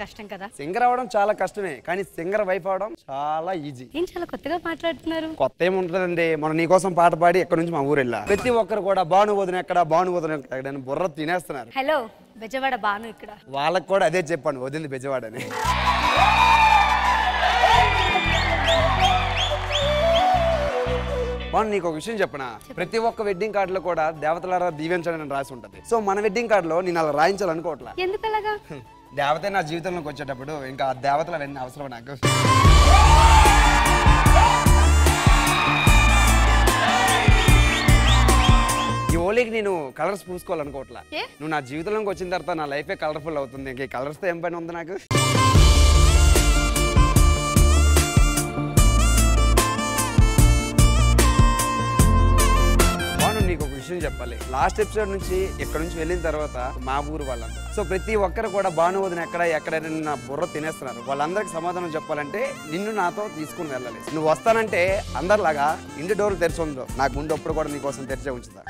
కష్టం కదా. సింగర్ అవడం చాలా కష్టమే, కానీ సింగర్ వైఫ్ అవడం చాలా ఈజీ. ఏం చాలా కొత్తగా మాట్లాడుతున్నారు. కొత్త ఏముంటుందండి, మనం నీకోసం పాట పాడి ఎక్కడి నుంచి మా ఊరు వెళ్ళా. ప్రతి ఒక్కరు కూడా బాను వదిన ఎక్కడ, బాను వదిన ఎక్కడ బుర్ర తినేస్తున్నారు. హలో బెజవాడ బాను ఇక్కడ. వాళ్ళకి కూడా అదే చెప్పాను, వదిలింది బెజవాడ అని. బాను నీకు ఒక విషయం చెప్పనా, ప్రతి ఒక్క వెడ్డింగ్ కార్డు లో కూడా దేవతలారా దీవించాలని రాసి ఉంటది. సో మన వెడ్డింగ్ కార్డు లో నేను అలా రాయించాలనుకోవట్లా. ఎందుకలాగా? దేవత నా జీవితంలోకి వచ్చేటప్పుడు ఇంకా ఆ దేవతలు అవన్నీ అవసరం నాకు. ఈ ఓలీకి నేను కలర్స్ పూసుకోవాలనుకోవట్లా. నువ్వు నా జీవితంలోకి వచ్చిన తర్వాత నా లైఫే కలర్ఫుల్ అవుతుంది. ఇంక కలర్స్ తో ఏం పని ఉంది నాకు. నీకు ఒక విషయం చెప్పాలి, లాస్ట్ ఎపిసోడ్ నుంచి ఇక్కడ నుంచి వెళ్ళిన తర్వాత మా ఊరు వాళ్ళంతా, సో ప్రతి ఒక్కరు కూడా బాను వదిన ఎక్కడైనా నా బుర్ర తినేస్తున్నారు. వాళ్ళందరికి సమాధానం చెప్పాలంటే నిన్ను నాతో తీసుకుని వెళ్ళాలి. నువ్వు వస్తానంటే అందరిలాగా ఇంటి డోర్లు తెరిచి ఉందో, నాకు ముందు అప్పుడు కూడా నీకోసం తెరిచే ఉంచుతా.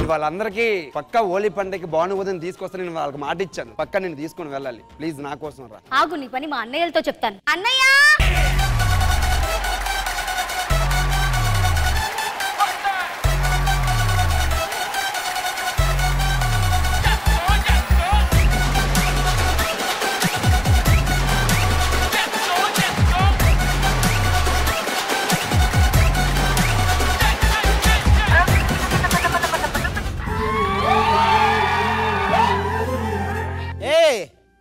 వాళ్ళందరికీ పక్కా హోలీ పండుగకి బాను వదిన తీసుకొస్తా. నేను వాళ్ళకి మాట ఇచ్చాను, పక్కా నేను తీసుకుని వెళ్ళాలి. ప్లీజ్ నా కోసం రా. ఆగు, నీ పని మా అన్నయ్యలతో చెప్తాను. అన్నయ్య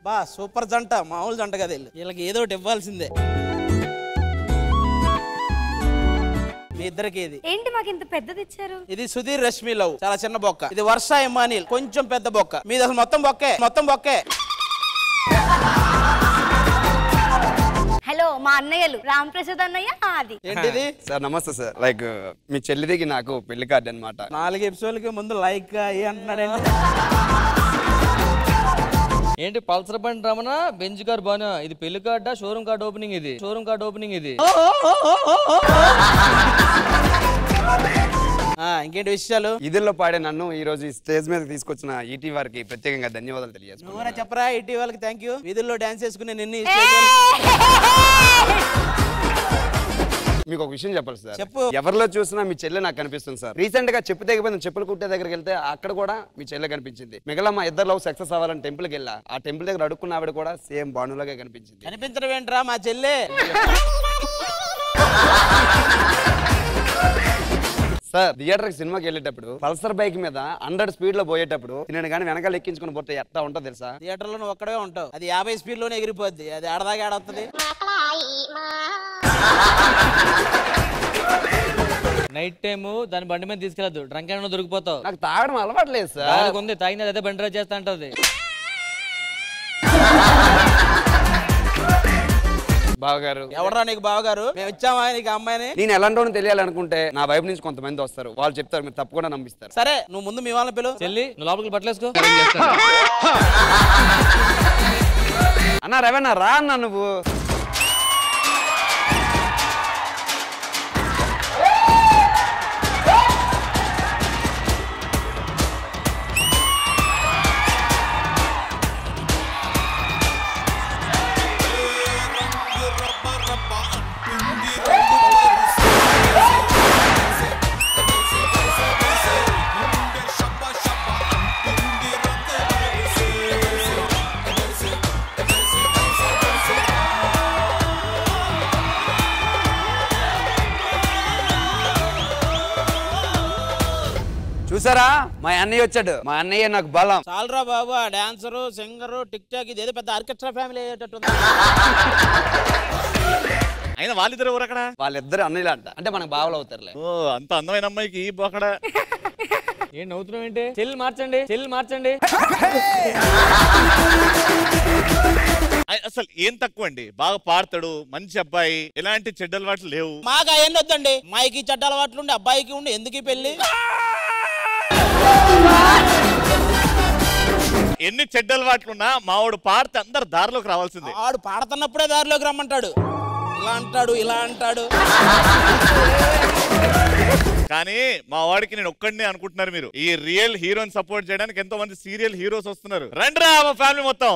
బా సూపర్ జంట, మామూలు జంట కదా. వీళ్ళకి ఏదో ఒకటి ఇవ్వాల్సిందే. మీ ఇద్దరికి ఇది ఏంటి మాకు ఇంత పెద్దది ఇచ్చారు? ఇది సుధీర్ రష్మి లవ్, చాలా చిన్న బొక్క. ఇది వర్ష ఇమానిల్, కొంచెం పెద్ద బొక్క. మీది అసలు మొత్తం బొక్కే, మొత్తం బొక్కే. హలో మా అన్నయ్యలు రామప్రసాద్ అన్నయ్య. అది ఏంటిది సార్? నమస్తే సార్. లైక్ మీ చెల్లిదికి నాకు పెళ్లి కార్డు అనమాట. 4 ఎపిసోడ్లకి ముందు లైక్ ఏ అంటున్నాడండి. ఏంటి పల్సర్ బండి రమణ, బెంజ్ కార్ బాను, ఇది పెళ్లి కార్డా షోరూమ్ కార్డ్ ఓపెనింగ్? ఇది షోరూమ్ కార్డ్ ఓపెనింగ్. ఇది ఇంకేంటి విషయాలు? ఇదిలో పాడే నన్ను ఈ రోజు స్టేజ్ మీద తీసుకొచ్చిన ఈటీ వారికి ప్రత్యేకంగా ధన్యవాదాలు తెలియజేస్తున్నాను. నువ్వు చెప్పరా ఈటీ వాళ్ళకి థ్యాంక్ యూ. వీధుల్లో డాన్స్ చేసుకుని నిన్ను మీకు ఒక విషయం చెప్పాలి సార్. చెప్పు. ఎవరిలో చూసినా మీ చెల్లె నాకు కనిపిస్తుంది సార్. రీసెంట్ గా చెప్పు తెగిపోయిన చెప్పులు కుట్టే దగ్గరికి వెళ్తే అక్కడ కూడా మీ చెల్లె కనిపించింది. మిగతా మా ఇద్దరు లవ్ సక్సెస్ అవ్వాలని టెంపుల్ కి వెళ్ళా. ఆ టెంపుల్ దగ్గర అడుక్కున్న ఆవిడ కూడా సేమ్ బానులాగా కనిపించింది. కనిపించడం ఏంట్రా మా చెల్లె? సార్ థియేటర్ కి సినిమాకి వెళ్ళేటప్పుడు పల్సర్ బైక్ మీద 100 స్పీడ్ లో పోయేటప్పుడు నేను కానీ వెనకాల ఎక్కించుకుని పోతే ఎట్లా ఉంటుందో తెలుసా? థియేటర్ లో నువ్వు ఒక్కడే ఉంటావు, అది 50 స్పీడ్ లోనే ఎగిరిపోద్ది. అది ఆడదాకా ఆడవుతుంది. నైట్ టైము దాని బండి మీద తీసుకెళ్ళదు, డ్రంక్ అండ్ దొరికిపోతావు. నాకు తాగడం అలవాట్లేదు సార్. ఉంది తాగినది అదే బండి డ్రైవ్ చేస్తా అంటది. బావగారు ఎవడరా నీకు బావగారు? మేము ఇచ్చామా నీకు అమ్మాయిని? నేను ఎలాంటి తెలియాలనుకుంటే నా వైపు నుంచి కొంతమంది వస్తారు, వాళ్ళు చెప్తారు, మీరు తప్పకుండా నమ్మిస్తారు. సరే నువ్వు ముందు మీ వాళ్ళని పిలువు. చెల్లి నువ్వు లోపలికి బట్టలేసుకో. అన్నా రవణ రా అన్నా నువ్వు. చూసారా మా అన్నయ్య వచ్చాడు. మా అన్నయ్య నాకు బలం. చాలరా బాబు, ఆ డాన్సరు సింగరు టిక్ టాక్ ఇదేదో పెద్ద ఆర్కెస్ట్రా ఫ్యామిలీ అయ్యేటట్టు. అయినా వాళ్ళిద్దరు ఎవరు అక్కడ? వాళ్ళిద్దరు అన్నయ్యలు అంట, అంటే మనకు బావలు అవుతారులే. ఓ అంత అందమైన అమ్మాయికి ఈ బొక్కడ. ఏం నవ్వుతున్నావు ఏంటి? చెల్లి మార్చండి, చెల్లి మార్చండి. అసలు ఏం తక్కువ అండి, బాగా పాడతాడు, మంచి అబ్బాయి, ఎలాంటి చెడ్డ అలవాట్లు లేవు. మాకు అవన్నీ వద్దండి. మాకి చెడ్డ అలవాట్లు ఉండి అబ్బాయికి ఉండి ఎందుకు ఈ పెళ్లి? ఎన్ని చెడ్డ అలవాట్లున్నా మావాడు పాడితే అందరు దారిలోకి రావాల్సిందే. ఆడు పాడుతున్నప్పుడే దారిలోకి రమ్మంటాడు. ఇలా అంటాడు, ఇలా అంటాడు. కానీ మా వాడికి నేను ఒక్కడినే అనుకుంటున్నారు మీరు. ఈ రియల్ హీరోని సపోర్ట్ చేయడానికి ఎంతో మంది సీరియల్ హీరోస్ వస్తున్నారు. రండిరా మా ఫ్యామిలీ మొత్తం.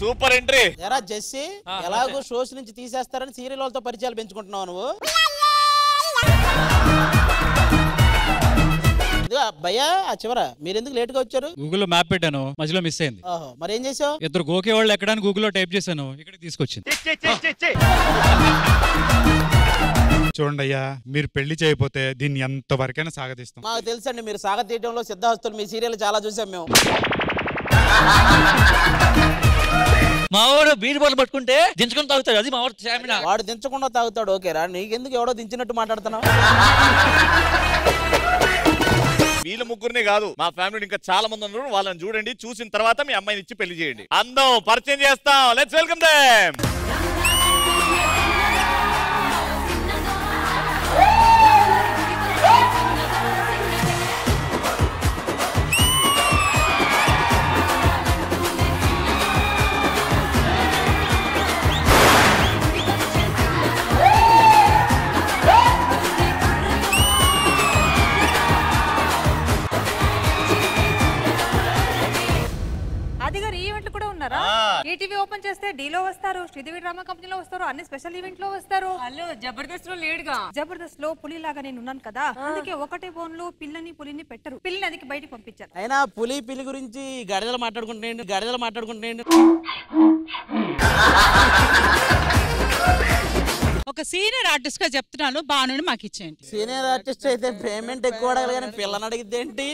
Super entry. ఎరా జెస్సీ, ఎలాగో షోస్ నుంచి తీసేస్తారని సీరియల్ వాళ్ళతో పరిచయాలు పెంచుకుంటున్నావు నువ్వు. భయ్యా ఆ చివర మీరెందుకు లేట్ గా వచ్చారు? గూగుల్లో మ్యాప్ పెట్టాను, మధ్యలో మిస్ అయింది. మరి ఏం చేసావు? ఇద్దరు గోకే వాళ్ళు ఎక్కడానికి గూగుల్లో టైప్ చేశాను, ఇక్కడికి తీసుకొచ్చింది. చూడండి అయ్యా, మీరు పెళ్లి చేయకపోతే దీన్ని ఎంత వరకైనా సాగదీస్తాం. మాకు తెలుసండి మీరు సాగతీయడంలో సిద్ధహస్తులు. మీ సీరియల్ చాలా చూసాం మేము. మావాడు బీర్ బాల్ పట్టుకుంటే దించుకొని తాగుతాడు, అది మావాడు స్టామినా. వాడు దించకుండా తాగుతాడు ఓకేరా, నీకెందుకు ఎవడో దించినట్టు మాట్లాడుతున్నావు? వీళ్ళ ముగ్గురినే కాదు, మా ఫ్యామిలీ ఇంకా చాలా మంది ఉన్నారు. వాళ్ళని చూడండి, చూసిన తర్వాత మీ అమ్మాయిని ఇచ్చి పెళ్లి చేయండి. అందం పరిచయం చేస్తాం. Let's welcome them. ETV open చేస్తే డీలో వస్తారు, శ్రీదేవి డ్రామా కంపెనీలో వస్తారు, అన్ని స్పెషల్ ఈవెంట్ లో వస్తారు. హలో జబర్దస్త్ లో లేడుగా. జబర్దస్త్ లో పులిలాగా నేను ఉన్నాను కదా, అందుకే ఒకటే బోన్ లో పిల్లని పులిని పెట్టరు, పిల్లిని అదికి బయటికి పంపించారు. అయినా పులి పిల్లి గురించి గడిదలు మాట్లాడుకుంటున్నాను. ఒక సీనియర్ ఆర్టిస్ట్ గా చెప్తున్నాను, బాను మాకు ఇచ్చేయండి. సీనియర్ ఆర్టిస్ట్ అయితే పేమెంట్ ఎక్కువ అడగాలి కానీ పిల్లని అడిగిద్దేంటి?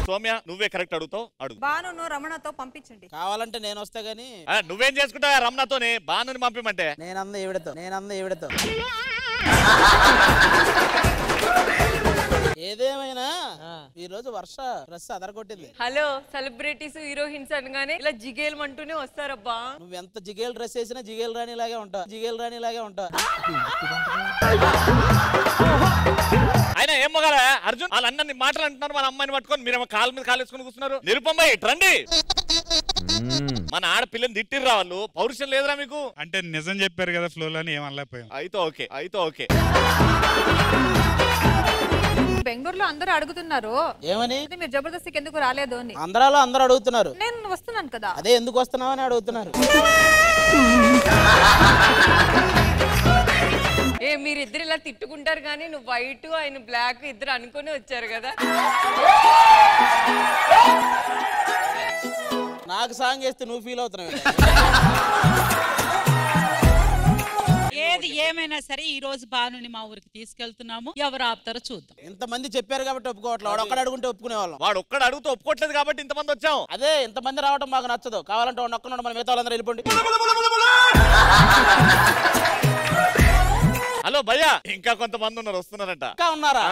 సౌమ్య నువ్వే కరెక్ట్ అడుగుతావు, అడుగు. బాను రమణతో పంపించండి. కావాలంటే నేను వస్తా గానీ. నువ్వేం చేసుకుంటావా రమణతోనే? బానుని పంపిమంటే నేనంద ఈవిడతో. ఏదేమైనా ఈ రోజు వర్ష డ్రెస్ అదరగొట్టింది. హలో సెలబ్రిటీస్ హీరోయిన్స్ అనగానే ఇలా జిగేల్ అంటూనే వస్తారబ్బా. నువ్వు ఎంత జిగేల్ డ్రెస్ వేసినా జిగేల్ రాణి లాగే ఉంటా. ఆయన ఏం మొగాల అర్జున్ వాళ్ళ అన్నని మాటలు అంటున్నారు, మన అమ్మాయిని పట్టుకొని మీరేమో కాలు మీద కాలు వేసుకుని కూర్చున్నారు. నిరుపమ్మాయి రండి. మన ఆడపిల్లని తిట్టిర్రా వాళ్ళు, పౌరుషం లేదురా మీకు? అంటే నిజం చెప్పారు కదా ఫ్లో అని ఏమనలేకపోయాం. అయితే ఓకే. బెంగళూరులో అందరూ అడుగుతున్నారు ఏమని, మీరు జబర్దస్త్కి ఎందుకు రాలేదు అని. అందరూ అడుగుతున్నారు. నేను వస్తున్నాను కదా. అదే ఎందుకు వస్తున్నావు అని అడుగుతున్నారు. మీరిద్దరు ఇలా తిట్టుకుంటారు కానీ నువ్వు వైట్ ఆయన బ్లాక్ ఇద్దరు అనుకుని వచ్చారు కదా. నాకు సాంగ్ చేస్తే నువ్వు ఫీల్ అవుతున్నావు. ఏది ఏమైనా సరే ఈ రోజు బానుని మా ఊరికి తీసుకెళ్తున్నాము, ఎవరు ఆపుతారో చూద్దాం. ఇంతమంది చెప్పారు కాబట్టి ఒప్పుకోవట్లేదు. వాడు ఒక్కడ అడుగుంటే ఒప్పుకునే వాళ్ళం. వాడు ఒక్కడ అడుగుతూ ఒప్పుకోవట్లేదు కాబట్టి ఇంతమంది వచ్చాం. అదే ఇంతమంది రావడం మాకు నచ్చదు. కావాలంటే వాడు ఒక్కడు మన మిగతా వాళ్ళందరూ వెళ్ళిపోండి. హలో భయ్యా, ఇంకా కొంతమంది ఉన్నారు, వస్తున్నారంట. ఇంకా ఉన్నారా?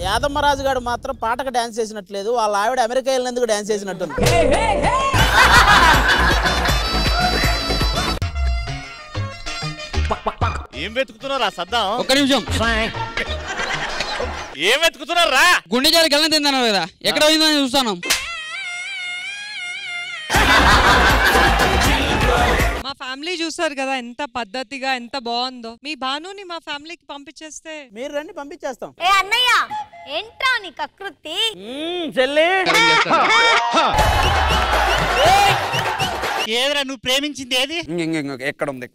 యాదమ్మరాజు గారు మాత్రం పాటకు డాన్స్ చేసినట్లేదు, వాళ్ళ ఆవిడ అమెరికా వెళ్ళినందుకు డాన్స్ చేసినట్టుంది. ఏం వెతుకుతున్నారా సద్దాం? ఒక్క నిమిషం. ఏం వెతుకుతున్నారా? గుండె జారి గల్లం తిందాను కదా, ఎక్కడ పోయిందని చూస్తాను. మా ఫ్యామిలీ చూసారు కదా ఎంత పద్ధతిగా ఎంత బాగుందో. మీ భానుని మా ఫ్యామిలీకి పంపించేస్తే. మీరు రండి, పంపించేస్తాం. ఏ అన్నయ్య ఏంట్రా నీ కకృతి? చెల్లి ఏదరా నువ్వు ప్రేమించింది ఏది? ఎక్కడ ఉంది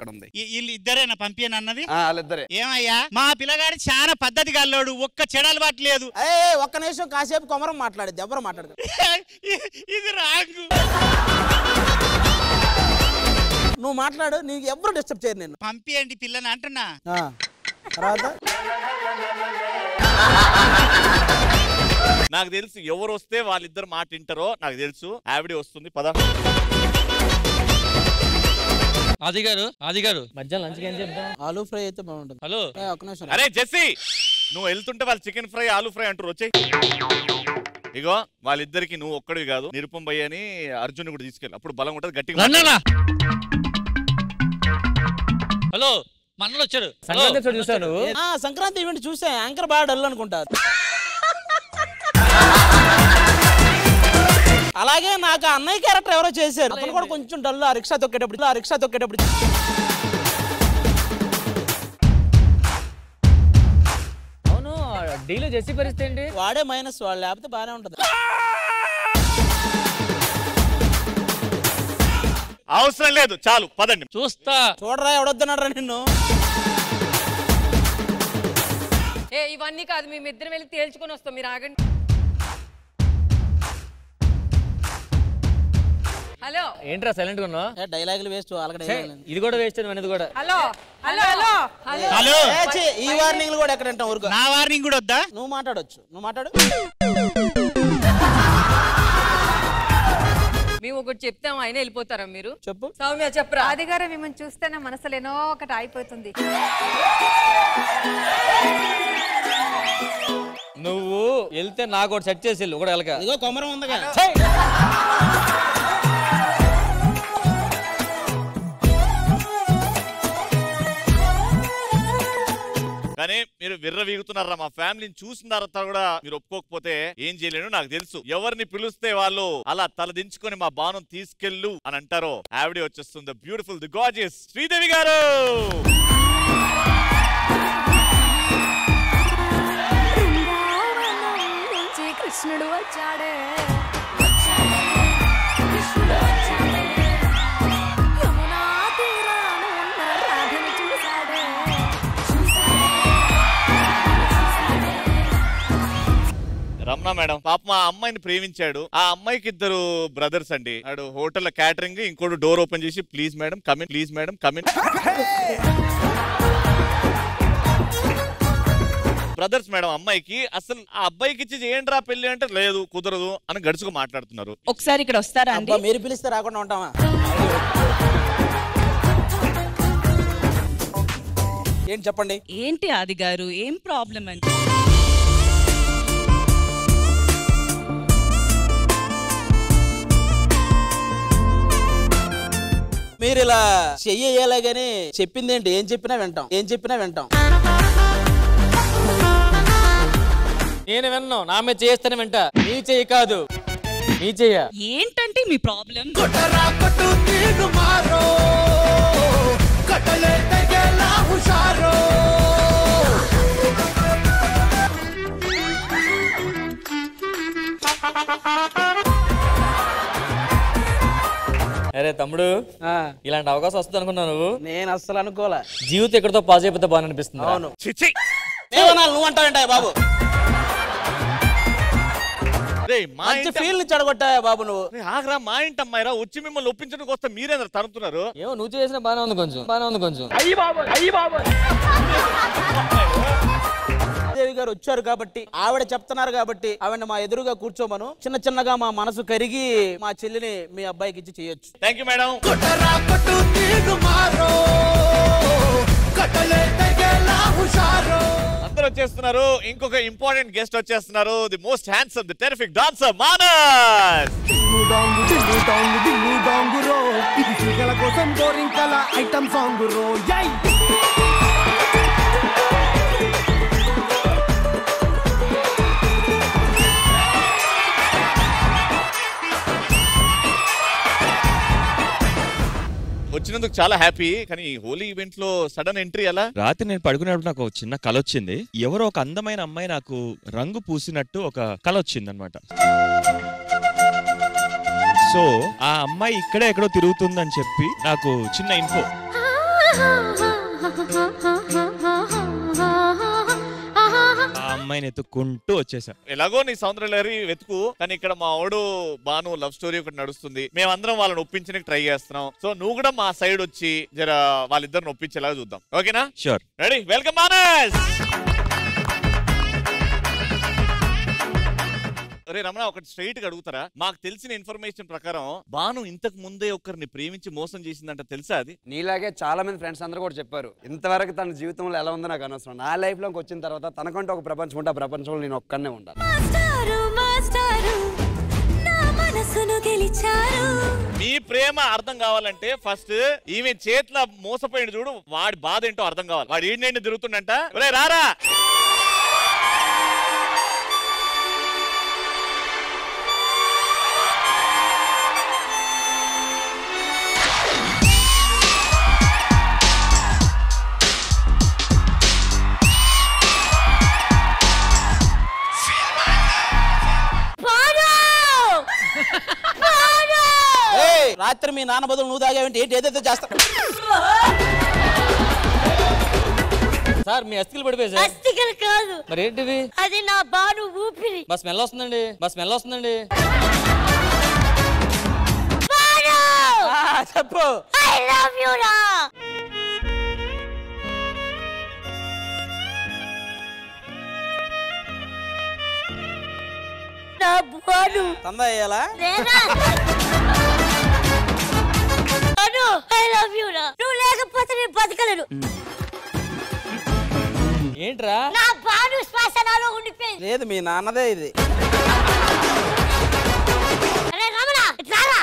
వీళ్ళు ఇద్దరేనా పంపియను అన్నది? వాళ్ళిద్దరే. ఏమయ్యా మా పిల్లగాడి చాలా పద్ధతి గల్లోడు, ఒక్క చెడలు పట్టలేదు. ఒక్క నిమిషం కాసేపు కొమరం మాట్లాడేది, ఎవరు మాట్లాడదు. ఇది రాంగు. నువ్వు మాట్లాడు, నీకు ఎవరు డిస్టర్బ్ చేయరు. నేను పంపియండి పిల్లని అంటున్నా. తర్వాత నాకు తెలుసు ఎవరు వస్తే వాళ్ళిద్దరు మాట వింటారో నాకు తెలుసు. ఆవిడ వస్తుంది, పద. ఆది గారు మధ్యాహ్నం లంచ్ ఏం చెప్తాం? ఆలూ ఫ్రై అయితే బాగుంటుంది. హలో ఒక్క నిమిషం. అరే జెస్సీ, నువ్వు వెళ్తుంటే వాళ్ళు చికెన్ ఫ్రై ఆలూ ఫ్రై అంటారు. వచ్చేయ్. ఇగో వాళ్ళిద్దరికి నువ్వు ఒక్కడివి కాదు, నిరుపం భయ్య అని అర్జున్ కూడా తీసుకెళ్ళి, అప్పుడు బలం ఉంటుంది గట్టిగా. హలో మనలో వచ్చారు. చూసాను సంక్రాంతి ఈవెంట్ చూసా. యాంకర్ బాగా డల్ అనుకుంటారు. అలాగే నాకు అన్నయ్య క్యారెక్టర్ ఎవరో చేశారు, అతను కూడా కొంచెం డల్. ఆ రిక్షా తొక్కేటప్పుడు అవును. డీలో జెస్సీ పరిస్థితి ఏంటి? వాడే మైనస్, వాడు లేకపోతే బాగానే ఉంటది. అవసరం లేదు, చాలు పదండి. చూస్తా. చూడరా ఎవడొద్దన్నారా నిన్ను. ఇవన్నీ కాదు, మేమిద్దరం వెళ్ళి తేల్చుకొని వస్తాం, మీరు ఆగండి. హలో ఏంట్రా సైలెంట్ గా ఉన్నా? డైలాగులు వేస్ట్. ఇది కూడా వేస్ట్ అనేది కూడా. Hello hello hello hello. ఈ వార్నింగ్ కూడా ఎక్కడ వింటాం? ఊరుకో. నా వార్నింగ్ కూడా వద్దా? నువ్వు మాట్లాడొచ్చు, నువ్వు మాట్లాడు. మేము ఒకటి చెప్తాం, ఆయన వెళ్ళిపోతారా మీరు? చెప్పు. సౌమ్య చెప్పరా. ఆది గారు మిమ్మల్ని చూస్తేనే మనసులో ఏనో ఒకటి అయిపోతుంది. నువ్వు వెళ్తే నాకు ఒకటి సెట్ చేసి వెళ్ళు. కూడా వెళ్ళక ఇగో కొమరం ఉందిగా. కానీ మీరు విర్ర వీగుతున్నారా? మా ఫ్యామిలీని చూసిన తర్వాత కూడా మీరు ఒప్పుకోకపోతే ఏం చేయలేను. నాకు తెలుసు ఎవరిని పిలుస్తే వాళ్ళు అలా తలదించుకొని మా బాణం తీసుకెళ్ళు అని అంటారో ఆవిడ వచ్చేస్తుంది. బ్యూటిఫుల్, ది గార్జియస్ శ్రీదేవి గారు. కృష్ణుడు వచ్చాడే, యమునా తీరాన ఉన్న రాధని చూశాడే. రమణ మేడం పాప మా అమ్మాయిని ప్రేమించాడు. ఆ అమ్మాయికి ఇద్దరు బ్రదర్స్ అండి. ఆడు హోటల్ క్యాటరింగ్, ఇంకోటి డోర్ ఓపెన్ చేసి please madam come in, please madam come in. Brothers madam అమ్మాయికి. అసలు ఆ అబ్బాయికి ఇచ్చి ఏంట్రా పెళ్లి అంటే లేదు కుదరదు అని గడుచుకు మాట్లాడుతున్నారు. ఒకసారి ఇక్కడ వస్తారా అండి? మీరు పిలిస్తే రాకుండా ఉంటామా? ఏంటి చెప్పండి. ఏంటి ఆది గారు, ఏం ప్రాబ్లం అండి? మీరు ఇలా చెయ్యాలే గానీ చెప్పింది ఏంటి? ఏం చెప్పినా వింటాం. నేను విన్నాను, నా మీద చేస్తాను వెంట. నీ చెయ్యి కాదు, నీ చెయ్య. ఏంటంటే మీ ప్రాబ్లం? అరే తమ్ముడు, ఇలాంటి అవకాశం వస్తుంది అనుకున్నావు నువ్వు? నేను అస్సలు అనుకోలే. జీవితం ఎక్కడితో పాస్ అయిపోతే బాగా అనిపిస్తుంది. అవును. నువ్వు అంటావేంటా బాబు? మంచి ఫీల్ ని చెడగొట్టావా బాబు నువ్వు? ఆగ్రా మా ఇంటి అమ్మాయిరా, వచ్చి మిమ్మల్ని ఒప్పించడానికి వస్తే మీరేంద్ర తరుముతున్నారు. ఏమో నువ్వు చేసిన బాగానే ఉంది కొంచెం. దేవి గారు వచ్చారు కాబట్టి, ఆవిడ చెప్తున్నారు కాబట్టి ఆవిడ మా ఎదురుగా కూర్చోమను. చిన్నగా మా మనసు కరిగి మా చెల్లిని మీ అబ్బాయికి ఇచ్చి చేయొచ్చు. Thank you madam. అందరూ వచ్చేస్తున్నారు. ఇంకొక ఇంపార్టెంట్ గెస్ట్ వచ్చేస్తున్నారు. The most handsome, the terrific dancer Manas. వచ్చినందుకు చాలా హ్యాపీ. కానీ హోలీ ఈవెంట్ లో సడన్ ఎంట్రీ ఎలా? రాత్రి నేను పడుకునేప్పుడు నాకు ఒక చిన్న కల వచ్చింది. ఎవరో ఒక అందమైన అమ్మాయి నాకు రంగు పూసినట్టు ఒక కల వచ్చింది అనమాట. సో ఆ అమ్మాయి ఇక్కడే ఎక్కడో తిరుగుతుందని చెప్పి నాకు చిన్న ఇన్ఫో. ఆ అమ్మాయిని ఎత్తుకుంటూ వచ్చేసా. ఎలాగో నీ సౌందర్యలహరి వెతుకు, కానీ ఇక్కడ మా ఓడు బాను లవ్ స్టోరీ ఒకటి నడుస్తుంది. మేమందరం వాళ్ళని ఒప్పించడానికి ట్రై చేస్తున్నాం. సో నువ్వు కూడా మా సైడ్ వచ్చి జర వాళ్ళిద్దరిని ఒప్పించేలాగా చూద్దాం. ఓకేనా? షూర్. రెడీ? వెల్కమ్ మానస్. అరే రమణ ఒకటి స్ట్రైట్ గా అడుగుతారా? మాకు తెలిసిన ఇన్ఫర్మేషన్ ప్రకారం బాను ఇంతకు ముందే ఒకరిని ప్రేమించి మోసం చేసిందంట, తెలుసా అది? నీలాగే చాలా మంది ఫ్రెండ్స్ అందరూ కూడా చెప్పారు. ఇంతవరకు తన జీవితంలో ఎలా ఉందో నాకు అనవసరం. నా లైఫ్ లోకి వచ్చిన తర్వాత తనకంటే ఒక ప్రపంచం ఉంటే ఆ ప్రపంచంలో నేను ఒక్కనే ఉండాలి. మీ ప్రేమ అర్థం కావాలంటే ఫస్ట్ ఈమె చేతిలో మోసపోయిన చూడు, వాడి బాధ ఏంటో అర్థం కావాలి. వాడు ఏంటి తిరుగుతుండంట, రారా రాత్రి మీ నాన్న బదులు నువ్వు తాగావేంటి? ఏంటి ఏదైతే చేస్తా సార్ మీ అస్థికలు పడిపోయి సార్. అస్థికలు కాదు మరి ఏంటివి? అది నా బాను ఊపిరి. మా స్మెల్ వస్తుందండి, మా స్మెల్ వస్తుందండి. చెప్పు. ఐ లవ్ యు రా. నా బాను తందా అయ్యాలా? ఐ లవ్ యు రా. నువ్వు లేకపోతే నేను బతకలేను. ఏంట్రా? నా బాను శ్వాస నాలో ఉండిపోయింది. లేదు మీ నాన్నదే ఇది. అరే రమణ ఇట్లారా.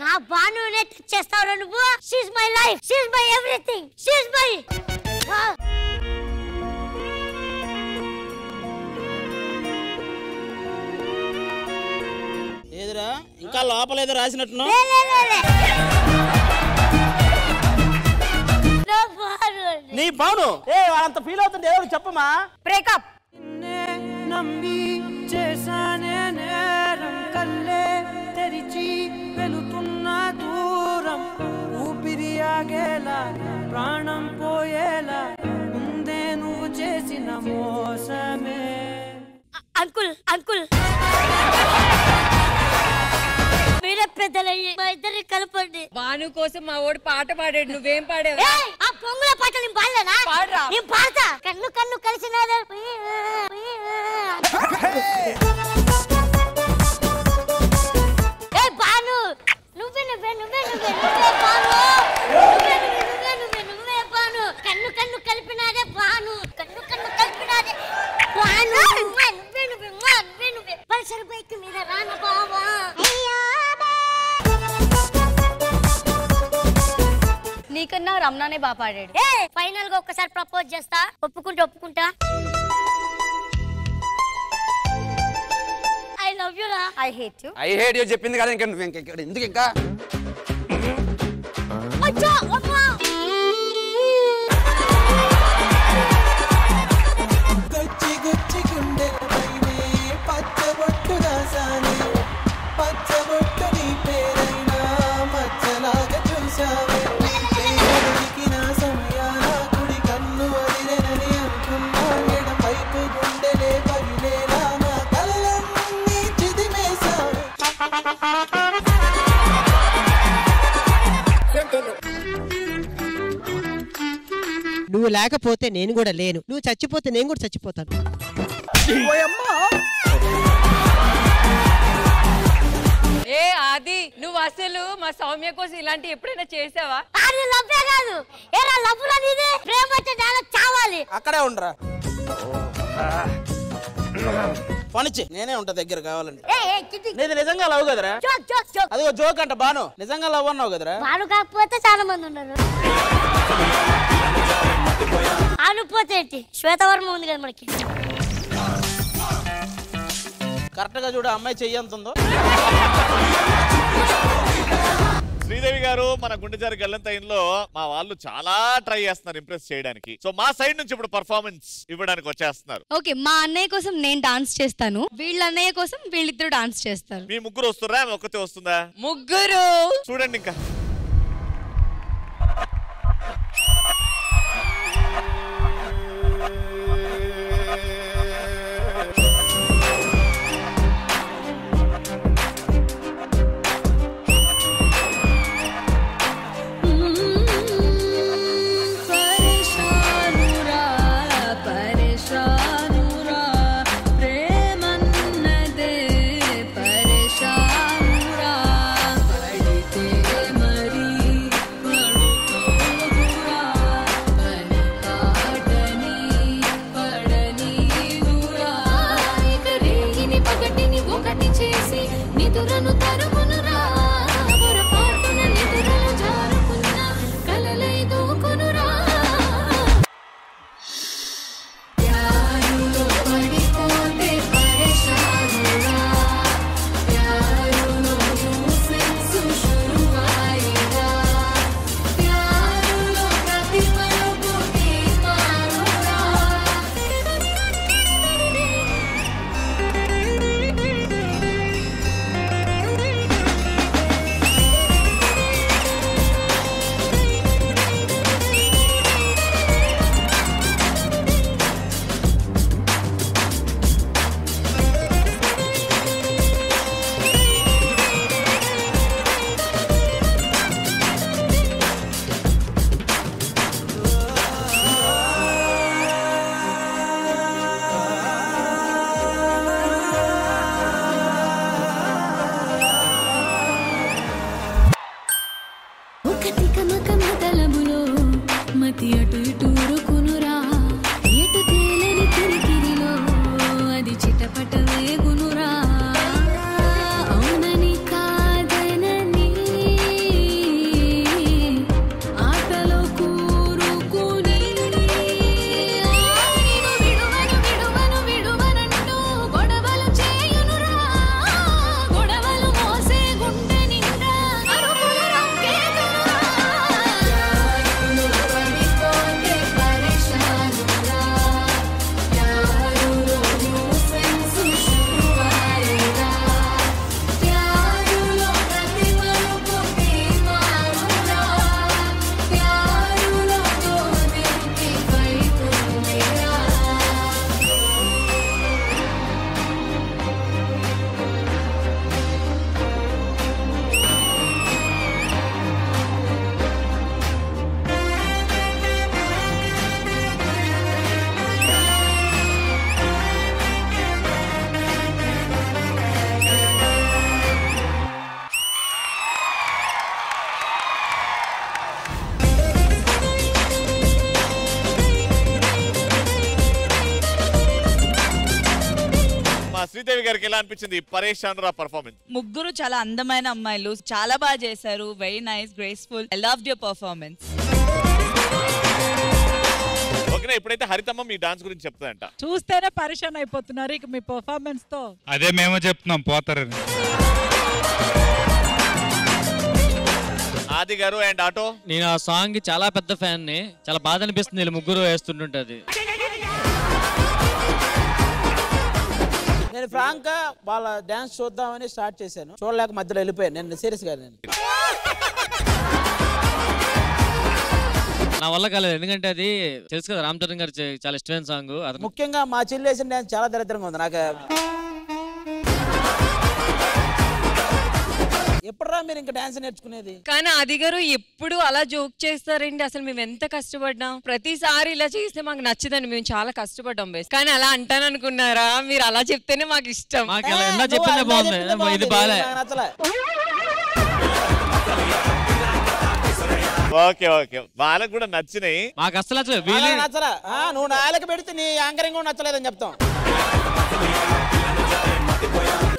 నా బానునే టచ్ చేస్తావురా నువ్వు? She is my life, she is my everything, she is my. ఏదిరా ఇంకా లోపలేదో రాసినట్టును? నీ బాను వాళ్ళంత ఫీల్ అవుతుంది ఏదో చెప్పమా. బ్రేకప్. నమ్మి చేసానే నేరం, కల్లే తెరిచి వెళుతున్న దూరం, ఊపిరి ఆగేలా ప్రాణం పోయేలా ముందే నువ్వు చేసిన మోసమే. అంకుల్ అంకుల్ మీరే పెద్దలయ్యి మా ఇద్దరిని కలపండి. బాను కోసం మా ఓడి పాట పాడాడు, నువ్వేం పాడావు? ఆ పొంగుల పాట నేను పాడలేనా? పాడరా. నేను పాడతా. కన్ను కన్ను కలిసిన బాను నువ్వే నువ్వే నువ్వే నువ్వే నువ్వే బాను, నువ్వే నువ్వే నువ్వే నువ్వే బాను, కన్ను కన్ను కలిపినాదే బాను, కన్ను కన్ను కలిపినాదే బాను, నువ్వే నువ్వే నువ్వే నువ్వే పల్సర్ బైక్ మీద రాన బావా. నీకన్నా రమణానే బాగా పాడాడు. ఫైనల్ గా ఒక్కసారి ప్రపోజ్ చేస్తా, ఒప్పుకుంటా. ఐ లవ్ యు రా. I hate you. I hate you చెప్పింది కదా, ఇంకా నువ్వు ఇంకా ఎందుకు ఇంకా? అచ్చా అమ్మా. గుచ్చి గుచ్చి గుండెలపైనే పచ్చబొట్టు రాసానే, పచ్చబొట్టు నీ పేరైనా మచ్చలాగా చూసావే. నా సమయాన కుడి కన్ను అదిరేనని అనుకున్నా, ఎడపైపు గుండెలే పగిలేలా నా కళ్ళన్నీ చిదిమేశావే. నువ్వు లేకపోతే నేను కూడా లేను, నువ్వు చచ్చిపోతే నేను కూడా చచ్చిపోతాను. ఏ ఆది, నువ్వు అసలు మా సౌమ్య కోసం ఇలాంటి ఎప్పుడైనా చేసావా? అది లవ్వే కాదు, ఏరా లవ్వులా నీది? ప్రేమ అంటే డైలాగ్ చావాలి. అక్కడే ఉండరా పనిచ్చి, నేనే ఉంటా దగ్గర కావాలంటే. నీది నిజంగా లవ్ కదరా? అదిగో జోక్ అంట బాను, నిజంగా లవ్ అన్నావు కదరా? బాను కాకపోతే చాలా మంది ఉన్నారు. అనుపోతే శ్వేతవర్మ ఉంది కదా మనకి. కరెక్ట్ గా చూడు, అమ్మాయి చెయ్యి ఎంత ఉందో. శ్రీదేవి గారు, మన గుండెజారి గల్లంతైన్లో మా వాళ్ళు చాలా ట్రై చేస్తున్నారు ఇంప్రెస్ చేయడానికి. సో మా సైడ్ నుంచి ఇప్పుడు పర్ఫార్మెన్స్ ఇవ్వడానికి వచ్చేస్తున్నారు. ఓకే, మా అన్నయ్య కోసం నేను డాన్స్ చేస్తాను, వీళ్ళ అన్నయ్య కోసం వీళ్ళిద్దరు డాన్స్ చేస్తారు. మీ ముగ్గురు వస్తురా, ఆమె ఒక్కతే వస్తుందా? ముగ్గురు. చూడండి ఇంకా. మతి అటు ఇటు ఊరుకునురా ఎటు తేలని తిరిగిరిలో అది చిటపట వేగునురా అవునని కాదనని ఆటలో కూరుకుని నిన్ను విడువను విడువను విడువనంటూ గొడవలు చేయునురా గొడవలు మోసే గుండె నిండా అరుపుల రంగేదురా పడిపోతే పరేషానురా యారులో న్యూసెన్స్ శురువాయేరా యారులో ప్రతి మలుపు తీర్మానురా యారులో తోడెంటి వైపుందిరా మా శ్రీదేవి గారికి ఎలా అనిపించింది పరేషాన్ రా పర్ఫార్మెన్స్? ముగ్గురు చాలా అందమైన అమ్మాయిలు, చాలా బాగా చేశారు. Very nice, graceful. I loved your performance. ఓకేనా, ఇప్పుడైతే హరితమ్మ మీ డాన్స్ గురించి చెప్తాదంట. చూస్తేనే పరిశాన్ అయిపోతున్నారు ఇక మీ పర్ఫార్మెన్స్ తో. అదే మేము చెప్తున్నాం పోతారని. ఆది గారు అండ్ ఆటో, నేను ఆ సాంగ్ కి చాలా పెద్ద ఫ్యాన్ ని. చాలా బాధ అనిపిస్తుంది వీళ్ళు ముగ్గురు వేస్తుంటుంటది. నేను ఫ్రాంక్ గా వాళ్ళ డాన్స్ చూద్దామని స్టార్ట్ చేశాను, చూడలేక మధ్యలో వెళ్ళిపోయాను. నేను సీరియస్ గా నా వల్ల కాలేదు, ఎందుకంటే అది తెలుసు కదా రామ్ చరణ్ గారు చాలా ఇష్టమైన సాంగ్. ముఖ్యంగా మా చెల్లి వేసిన డాన్స్ చాలా దరిద్రంగా ఉంది నాకు. ఎప్పుడురా మీరు ఇంకా డాన్స్ నేర్చుకునేది? కానీ అది గారు ఎప్పుడు అలా జోక్ చేస్తారండి. అసలు మేము ఎంత కష్టపడ్డాం, ప్రతిసారి ఇలా చేస్తే మాకు నచ్చదని మేము చాలా కష్టపడ్డాం బేస్. కానీ అలా అంటాను అనుకున్నారా? మీరు అలా చెప్తేనే మాకు ఇష్టం. చెప్పిందే బాగుంది, ఇది బాలే. ఓకే ఓకే, వాళ్ళకి కూడా నచ్చినాయి. మాకు అసలు నచ్చరా? నువ్వు నాలుగు పెడితే నీ యాంకరింగ్ కూడా నచ్చలేదని చెప్తాం.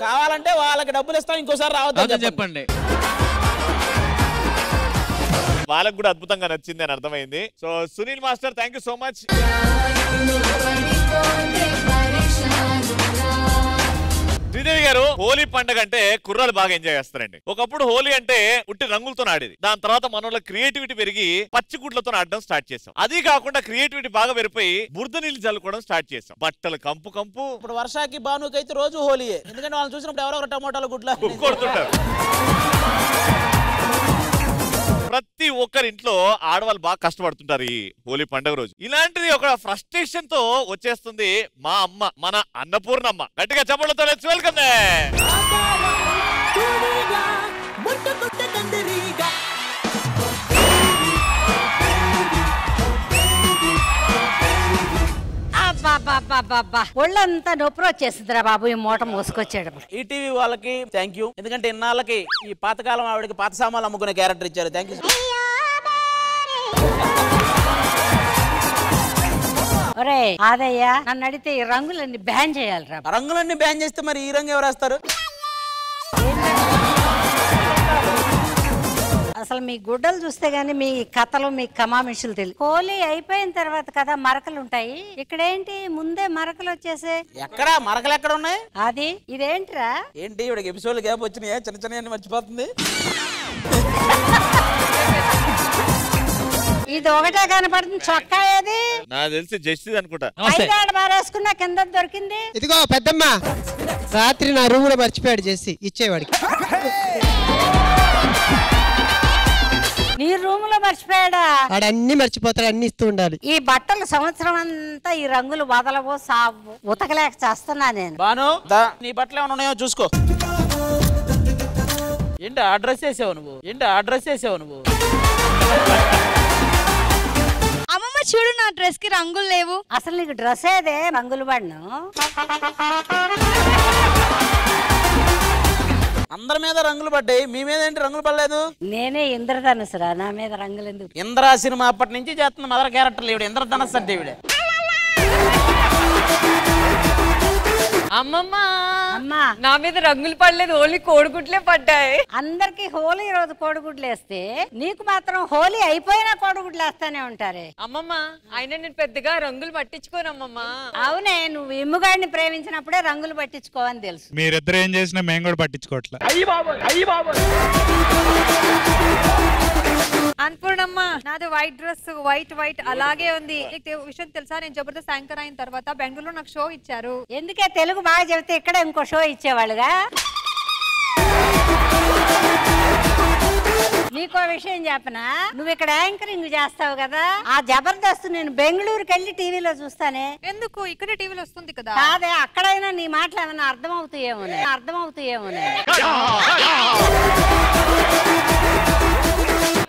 కావాలంటే వాళ్ళకి డబ్బులు ఇస్తాం, ఇంకోసారి రావద్దని చెప్పండి. వాళ్ళకి కూడా అద్భుతంగా నచ్చింది అని అర్థమైంది. So Sunil master, thank you so much. Sridevi గారు, హోలీ పండుగ అంటే కుర్రాలు బాగా ఎంజాయ్ చేస్తారండి. ఒకప్పుడు హోలీ అంటే ఉట్టి రంగులతో ఆడేది. దాని తర్వాత మనలో క్రియేటివిటీ పెరిగి పచ్చిగుడ్లతో ఆడడం స్టార్ట్ చేసాం. అది కాకుండా క్రియేటివిటీ బాగా పెరిగిపోయి బురద నీళ్ళు చల్లుకోవడం స్టార్ట్ చేసాం. బట్టలు కంపు కంపు. ఇప్పుడు వర్షాకి భానుకి అయితే రోజు హోలీయే, ఎందుకంటే వాళ్ళు చూసినప్పుడు ఎవరో టమోటాలు గుడ్ల కొడుతుంటారు. ప్రతి ఒక్కరి ఇంట్లో ఆడవాళ్ళు బాగా కష్టపడుతుంటారు ఈ హోలీ పండుగ రోజు. ఇలాంటిది ఒక ఫ్రస్ట్రేషన్ తో వచ్చేస్తుంది మా అమ్మ, మన అన్నపూర్ణమ్మ. గట్టిగా చప్పట్లతో లెట్స్ వెల్కమ్. ఒళ్ళంతా నొప్పి వచ్చేస్తుందిరా బాబు ఈ మూట మోసుకొచ్చాడు. ఈటీవీ వాళ్ళకి థ్యాంక్ యూ, ఎందుకంటే ఇన్నాళ్ళకి ఈ పాతకాలం ఆవిడకి పాత సామాన్లు అమ్ముకునే క్యారెక్టర్ ఇచ్చారు. Thank you. ఒరే ఆదయ్య, నన్ను అడిగితే ఈ రంగులన్నీ బ్యాన్ చేయాలిరా. రంగులన్నీ బ్యాన్ చేస్తే మరి ఈ రంగు ఎవరు వేస్తారు? అసలు మీ గుడ్డలు చూస్తే గానీ మీ కథలు మీ కమామిషులు తెలియదు. హోలీ అయిపోయిన తర్వాత కదా మరకలు ఉంటాయి, ఇక్కడేంటి ముందే మరకలు వచ్చేసే? ఎక్కడ మరకలు ఎక్కడ ఉన్నాయి? అది ఇదేంట్రా? ఏంటి ఇవిడకి ఎపిసోడ్ గ్యాప్ వచ్చినాయా? చిన్న చిన్న మర్చిపోతుంది. ఇది ఒకటే కనపడుతుంది. చొక్కా ఏది? నాకు తెలిసి జస్టిస్ అనుకుంటా. మారేసుకున్నా కింద దొరికింది. ఇదిగో పెద్దమ్మ, రాత్రి నా రూమ్ లో మర్చిపోయాడు చేసి ఇచ్చేవాడికి. నీ రూమ్ లో మర్చిపోయాడా? వాడన్ని మర్చిపోతాడు, అన్ని ఇస్తూ ఉండాలి. ఈ బట్టలు సంవత్సరం అంతా ఈ రంగులు వదలవో సావు, ఉతకలేక చేస్తున్నా నేను. బాను, నీ బట్టలు ఏమైనా ఉన్నాయో చూసుకో. ఏంటి ఆ డ్రెస్ వేసావు నువ్వు? ఏంటి ఆ డ్రెస్ వేసావు నువ్వు? అమ్మమ్మ చూడు, నా డ్రెస్ కి రంగులు లేవు. అసలు నీకు డ్రెస్ ఏదే రంగులు పడను? అందరి మీద రంగులు పడ్డాయి, మీ మీద ఏంటి రంగులు పడలేదు? నేనే ఇంద్రధనుసురా, నా మీద రంగులు ఎందుకు? ఇంద్ర సినిమా అప్పటి నుంచి చేస్తున్న మదర్ క్యారెక్టర్లు ఈవిడ ఇంద్రధనస్సు అంటే ఈవిడ. అమ్మమ్మ నా మీద రంగులు పడలేదు, ఓన్లీ కోడిగుడ్లే పడ్డాయి. అందరికి హోలీ రోజు కోడిగుడ్లు వేస్తే నీకు మాత్రం హోలీ అయిపోయినా కోడిగుడ్లు వేస్తానే ఉంటారే. అమ్మమ్మ అయినా నేను పెద్దగా రంగులు పట్టించుకోనమ్మమ్మ. అవునే, నువ్వు ఇమ్ముగాడిని ప్రేమించినప్పుడే రంగులు పట్టించుకోవని తెలుసు. మీరిద్దరు ఏం చేసినా మేము కూడా పట్టించుకోవట్లే. అన్పూర్ణమ్మ, నాది వైట్ డ్రెస్, వైట్ అలాగే ఉంది. నీకు విషయం తెలుసా, నేను జబర్దస్త్ యాంకర్ అయిన తర్వాత బెంగళూరులో నాకు షో ఇచ్చారు. ఎందుకే తెలుగు బాగా చెబితే ఇక్కడ ఇంకో షో ఇచ్చేవాళ్ళుగా. నీకో విషయం చెప్పనా, నువ్వు ఇక్కడ యాంకరింగ్ చేస్తావు కదా, ఆ జబర్దస్త్ నేను బెంగళూరుకి వెళ్ళి టీవీలో చూస్తానే. ఎందుకు ఇక్కడే టీవీలో వస్తుంది కదా. కాదే, అక్కడైనా నీ మాటలు ఏమైనా అర్థమవుతాయేమోనే.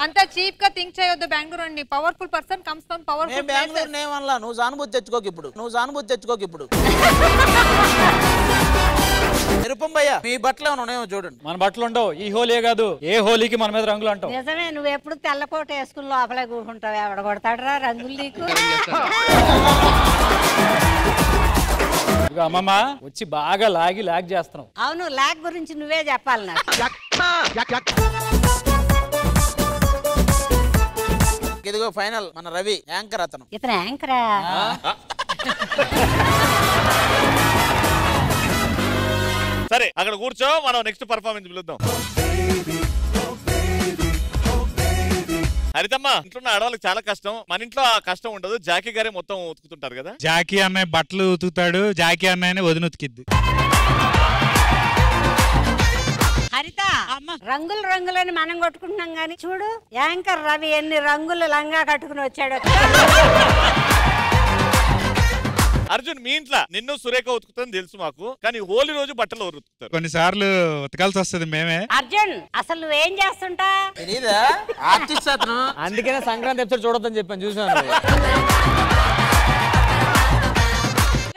అంత చీప్ గా థింక్ చేయొద్దు. బెంగళూరు అండి powerful person comes from powerful. Bengaluru నేమల్లా, నువ్వు సానుభూతి తెచ్చుకోకు ఇప్పుడు. నిరుపంబయ్య, మీ బట్టలు ఏమైనా ఉన్నాయేమో చూడండి. మన బట్టలు ఉండవు, ఈ హోలీ కాదు ఏ హోలీకి మన మీద రంగులు అంటావు. నిజమే, నువ్వు ఎప్పుడు తెల్లకోట వేసుకుని లోపలే కూర్చుంటావు. ఎవడ కొడతాడరా రంగులు నీకు? అమ్మమ్మ వచ్చి బాగా లాగ్ చేస్తున్నావు. అవును, లాగ్ గురించి నువ్వే చెప్పాలి నాకు. ఇదిగో ఫైనల్ మన రవి యాంకర్. ఇతను యాంకరా? సరే అక్కడ కూర్చో, మనం నెక్స్ట్ పర్ఫార్మెన్స్ పిలుద్దాం. హరితమ్మ, ఇంట్లో ఆడవాళ్ళకి చాలా కష్టం, మన ఇంట్లో ఆ కష్టం ఉండదు. జాకీ గారే మొత్తం ఉతుకుతుంటారు కదా. జాకీ అన్నయ్య బట్టలు ఉతుకుతాడు, జాకీ అన్నయ్యనే వదిన ఉతికిద్ది. హరిత, రంగులని మనం కొట్టుకుంటున్నాం గాని చూడు యాంకర్ రవి ఎన్ని రంగులు లంగా కట్టుకుని వచ్చాడు. అర్జున్, మీ ఇంట్లో నిన్ను సురేఖ ఉతుకుతుందని తెలుసు మాకు, కానీ హోలీ రోజు బట్టలు ఉతుకుతారు. కొన్నిసార్లు ఉతకాల్సి వస్తుంది మేమే. అర్జున్, అసలు నువ్వేం చేస్తుంటా? అందుకనే సంక్రాంతి ఎపిసోడ్ చూడొద్దని చెప్పాను, చూసాను.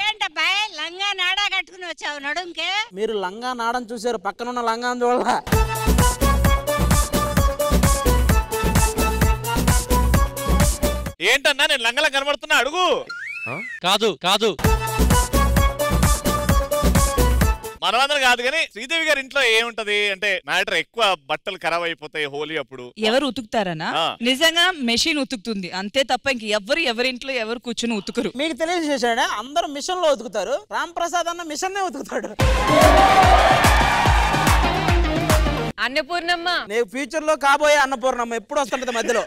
ఏంటబ్బాయ్ లంగా నాడా కట్టుకుని వచ్చావు నడుంకే? మీరు లంగా నాడం చూసారు, పక్కనున్న లంగా చూడాల. ఏంటన్నా నేను లంగలా కనబడుతున్నా? అడుగు. కాదు మనమందరం కాదు, కానీ శ్రీదేవి గారి ఇంట్లో ఏముంటది అంటే మ్యాటర్ ఎక్కువ బట్టలు ఖరాబ్ అయిపోతాయి హోలీ అప్పుడు. ఎవరు ఉతుకుతారనా? నిజంగా మెషిన్ ఉతుకుతుంది అంతే తప్ప ఇంక ఎవరింట్లో ఎవరు కూర్చుని ఉతుకురు. మీకు తెలియజేశాడా? అందరూ మిషన్ లో ఉతుకుతారు, రామ్ ప్రసాద్ అన్న మిషన్ ఉతుకుతాడు. అన్నపూర్ణమ్మ, నేను ఫ్యూచర్ లో కాబోయే అన్నపూర్ణమ్మ. ఎప్పుడు వస్తుంటది మధ్యలో.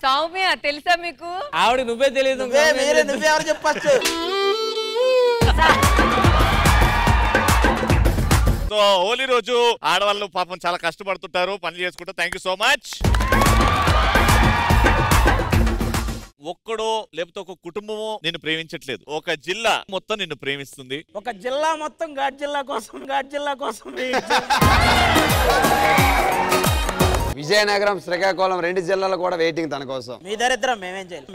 సౌమ్య తెలుసా మీకు? ఆవిడ నువ్వే తెలియదు. నువ్వెవరు చెప్పచ్చు. సో హోలీ రోజు ఆడవాళ్ళు పాపం చాలా కష్టపడుతుంటారు, పని చేసుకుంటారు. Thank you so much. ఒక్కడో లేకపోతే ఒక కుటుంబమో నిన్ను ప్రేమించట్లేదు, ఒక జిల్లా మొత్తం నిన్ను ప్రేమిస్తుంది. ఒక జిల్లా మొత్తం ఘాట్ జిల్లా కోసం విజయనగరం, శ్రీకాకుళం 2 జిల్లాలు కూడా వెయిటింగ్ తన కోసం. మీ దరిద్రం మేమేం చేయాలి.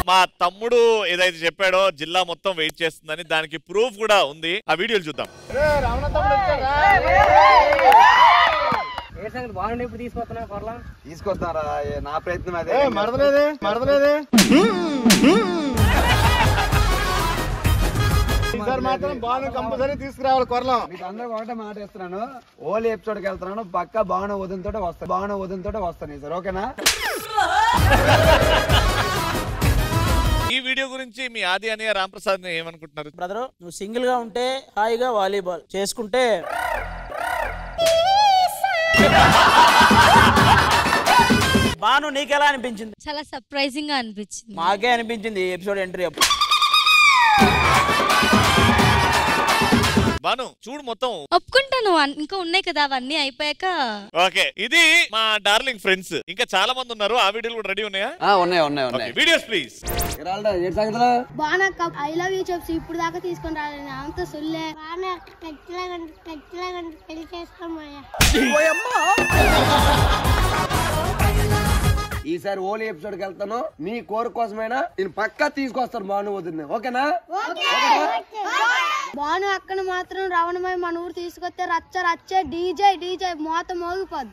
మా తమ్ముడు ఏదైతే చెప్పాడో జిల్లా మొత్తం వెయిట్ చేస్తుందని, దానికి ప్రూఫ్ కూడా ఉంది. ఆ వీడియోలు చూద్దాం. తీసుకొస్తారా? నా ప్రయత్నం అదే. మరదలేదే మాత్రం బాను కంపల్సరీ తీసుకురావాలి కొరలో. మీకు అందరికి ఒకటే మాట ఇస్తున్నాను, హోలీ ఎపిసోడ్కి వెళ్తున్నాను, పక్కా బాను వదినతోటే వస్తాను సార్, ఓకేనా? ఈ వీడియో గురించి మీ ఆది అన్నయ్య రామ్ ప్రసాద్ ఏమనుకుంటున్నారు? బ్రదర్, నువ్వు సింగిల్ గా ఉంటే హాయిగా వాలీబాల్ చేసుకుంటే బాను నీకెలా అనిపించింది? చాలా సర్ప్రైజింగ్ గా అనిపించింది. మాకే అనిపించింది ఎపిసోడ్ ఎంట్రీ అప్పుడు. బాను చూడు మొత్తం ఒప్పుకుంటాను, ఇంకా ఉన్నాయి కదా అవన్నీ అయిపోయాక. ఓకే, ఇది మా డార్లింగ్ ఫ్రెండ్స్, ఇంకా చాలా మంది ఉన్నారు. ఆ వీడియోలు కూడా రెడీ ఉన్నాయా? ఉన్నాయి. Videos please. బాగా ఐ లవ్ యూ చెప్పి ఇప్పుడు దాకా తీసుకొని రాలేదు, అంత సొల్లే. పెళ్లి చేసుకోమయ్యా. ఈసారి ఓలీ ఎపిసోడ్ కి వెళ్తాను, మీ కోరిక కోసమైనా నేను పక్కా తీసుకొస్తాను భాను వదిలిని. ఓకేనా? భాను అక్కడ మాత్రం రావణమై మన ఊరు తీసుకొస్తే రచ్చ రచ్చే డీజే డీజే మోత మోగిపోద్ది.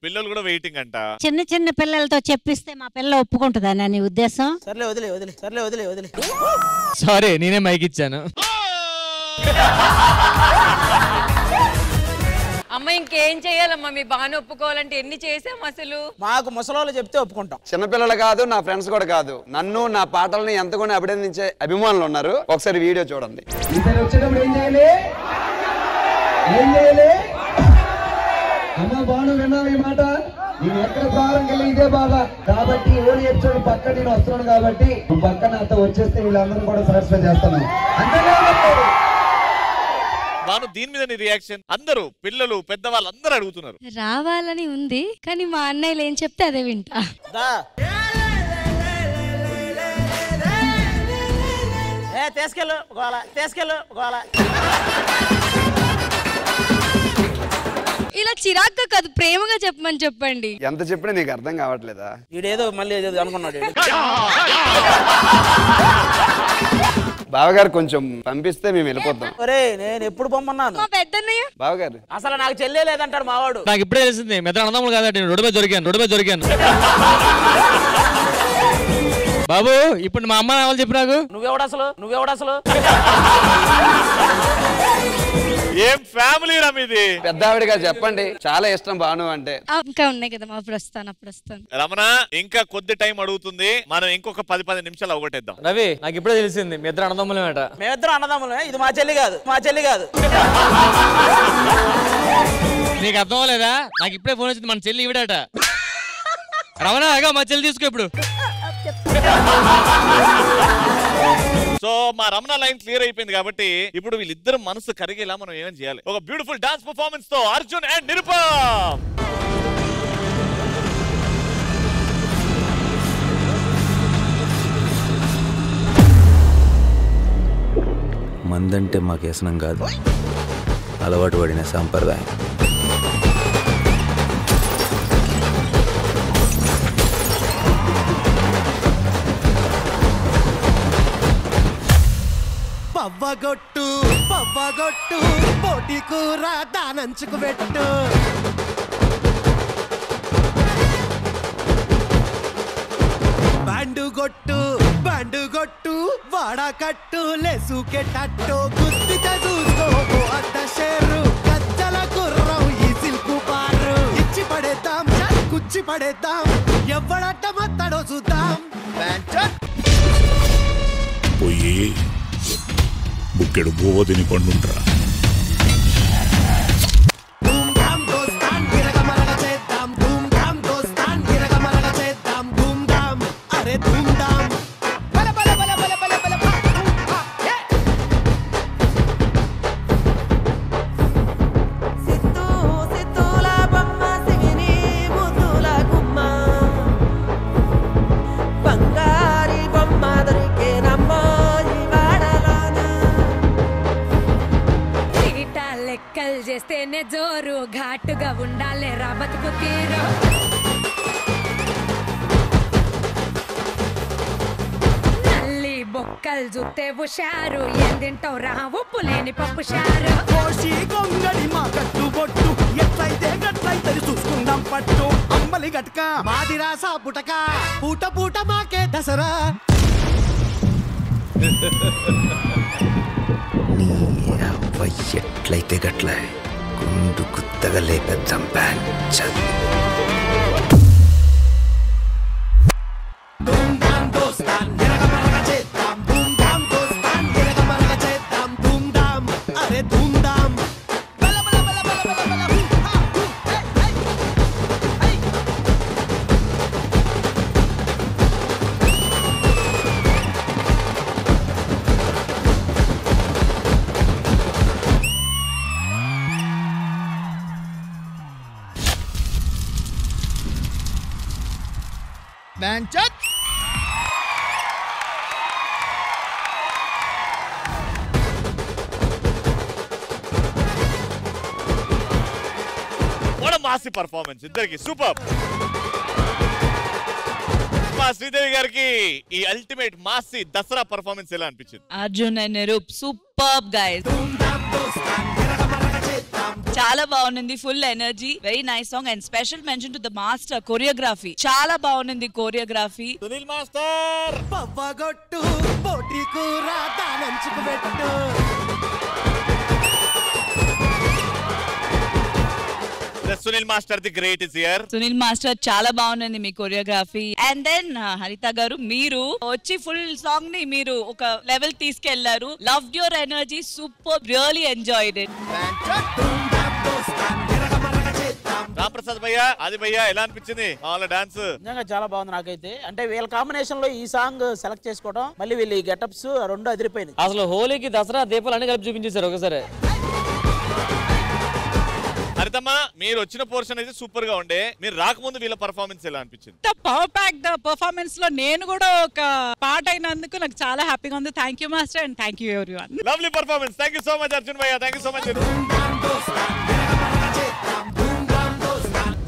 పిల్లలు కూడా వెయిటింగ్ అంట. చిన్న చిన్న పిల్లలతో చెప్పిస్తే మా పిల్ల ఒప్పుకుంటుందా నీ ఉద్దేశం? సర్లే వదిలే. సారీ నేనే మైక్ ఇచ్చాను. అమ్మ ఇంకేం చేయాలమ్మా మీ బాను ఒప్పుకోవాలంటే ఎన్ని చేసాం అసలు. మాకు ముసలోళ్ళు చెప్తే ఒప్పుకుంటాం. చిన్నపిల్లలు కాదు, నా ఫ్రెండ్స్ కూడా కాదు, నన్ను నా పాటల్ని ఎంతగానో అభినందించే అభిమానులు ఉన్నారు. ఒకసారి వీడియో చూడండి. వచ్చేటప్పుడు ఏం చేయాలి? అమ్మ బాను విన్నావు ఈ మాట? నేను ఎక్కడ ప్రారంభం వెళ్ళి ఇదే బాధ కాబట్టి ఓలి ఎపిసోడ్ పక్క నేను వస్తున్నాను కాబట్టి నువ్వు పక్కన అంత వచ్చేస్తే వీళ్ళందరూ కూడా సాటిస్ఫై చేస్తాను. బాను దీని మీద నీ రియాక్షన్? అందరూ పిల్లలు పెద్దవాళ్ళు అందరూ అడుగుతున్నారు. రావాలని ఉంది కానీ మా అన్నయ్యలు ఏం చెప్తే అదే వింటా. తీసుకెళ్ళు ఇలా చిరాగ్గా కాదు, ప్రేమగా చెప్పమని చెప్పండి. ఎంత చెప్పినా నీకు అర్థం కావట్లేదా? వీడేదో మళ్ళీ ఏదో అనుకున్నాడు. బావగారు కొంచెం పంపిస్తే మేము వెళ్ళిపోతాం. ఒరే నేను ఎప్పుడు పొమ్మన్నాను? మా పెద్దన్నయ్య బావగారు అసలు నాకు చెల్లే లేదంటాడు మావాడు. నాకు ఇప్పుడే తెలిసింది మెదడు అన్నదమ్ములు కాదండి, రోడ్డు మీద దొరికాను. బాబు ఇప్పుడు మా అమ్మ వాళ్ళు చెప్పు నాకు. నువ్వెవడు అసలు ఏం ఫ్యామిలీ రా మీది? పెద్ద ఆవిడగా చెప్పండి, చాలా ఇష్టం భాను అంటే. ఇంకా ఉన్నాయి కదా, అప్పుడు వస్తాను. రమణ ఇంకా కొద్ది టైం అడుగుతుంది, మనం ఇంకొక 10 నిమిషాలు అవగొట్టేద్దాం. రవి నాకు ఇప్పుడే తెలిసింది మీ ఇద్దరు అన్నదమ్ములేమట. మేమిద్దరం అన్నదమ్ములే. ఇది మా చెల్లి కాదు. నీకు అర్థం అవ్వలేదా? నాకు ఇప్పుడే ఫోన్ వచ్చింది, మన చెల్లి ఇవిడట. రమణ మా చెల్లి తీసుకో ఇప్పుడు. సో మా రమణ లైన్ క్లియర్ అయిపోయింది కాబట్టి ఇప్పుడు వీళ్ళిద్దరు మనసు కరిగేలా మనం ఏమేం చేయాలి? ఒక బ్యూటిఫుల్ డాన్స్ పర్ఫార్మెన్స్ తో అర్జున్ అండ్ నిరుపమ్. మందంటే మాకు వ్యసనం కాదు, అలవాటు పడిన సాంప్రదాయం. పవ్వగొట్టు పోటీ కూర దానంచుకు పెట్టు. బండుగొట్టు వాడకట్టు లేసుకెట్టట్టు గుర్తిత చూసుకో అద్ద షేరు కచ్చల గుర్రం ఈ సిల్కు పారు ఇచ్చి పడేద్దాం కుచ్చి పడేద్దాం ఎవడట్ట మత్తడో చూద్దాం. పోయి బుక్కెడు బోధిని పండుంట్రా. చేస్తేనే జోరు ఘాటుగా ఉండాలి రా బతుకు తీరు. నల్లి బొక్కలు చూస్తే హుషారు ఏం తింటావు రా ఉప్పు లేని పప్పు షారు. కోసి గొంగడి మా కట్టు బొట్టు ఎట్లయితే గట్లయితే చూసుకుందాం పట్టు. అమ్మలి గట్క మాదిరా సాపుటక పూట పూట మాకే దసరా. ఎట్లయితే గట్ల గుండు గుత్తగా లేపేద్దాం బ్యాంచ్. మాసి పర్ఫార్మెన్స్ ఇద్దరికి సూపర్. మా శ్రీదేవి గారికి ఈ అల్టిమేట్ మాసి దసరా పర్ఫార్మెన్స్ ఎలా అనిపించింది? Arjun and Niroop super guys, చాలా బాగుంది. Full energy, very nice song and special mention to the master choreography. చాలా బాగుంది కొరియోగ్రఫీ. సునీల్ మాస్టర్ పవ్వగొట్టు పోటీ కూర దానంచుకు పెట్టు. Sunil master the great is here. Sunil master చాలా బాగుంది మీ కొరియోగ్రఫీ. అండ్ దెన్ హరిత గారు మీరు వచ్చి ఫుల్ సాంగ్ ని మీరు ఒక లెవెల్ తీసుకెళ్లారు. Loved your energy, super, really enjoyed it. Ramprasad భయ్యా, ఆది భయ్యా ఎలా అనిపించింది వాళ్ళ డాన్స్? నిజంగా చాలా బాగుంది నాకైతే. అంటే వీళ్ళ కాంబినేషన్ లో ఈ సాంగ్ సెలెక్ట్ చేసుకోవడం, మళ్ళీ వీళ్ళు ఈ గెటప్స్ రెండు అదిరిపోయినాయి. అసలు హోలీకి దసరా దీపాలు అన్ని కలిపి చూపించేశారు ఒకసారి. హరితమ్మ, మీరు వచ్చిన పోర్షన్ అయితే సూపర్ గా ఉండే, మీరు రాకముందు వీళ్ళ పర్ఫార్మెన్స్ ఎలా అనిపించింది? పవర్ ప్యాక్ ద పర్ఫార్మెన్స్ లో నేను కూడా ఒక పార్ట్ అయినందుకు నాకు చాలా హ్యాపీగా ఉంది. Thank you master and thank you everyone. Lovely performance. Thank you so much Arjun భయ్యా, thank you so much.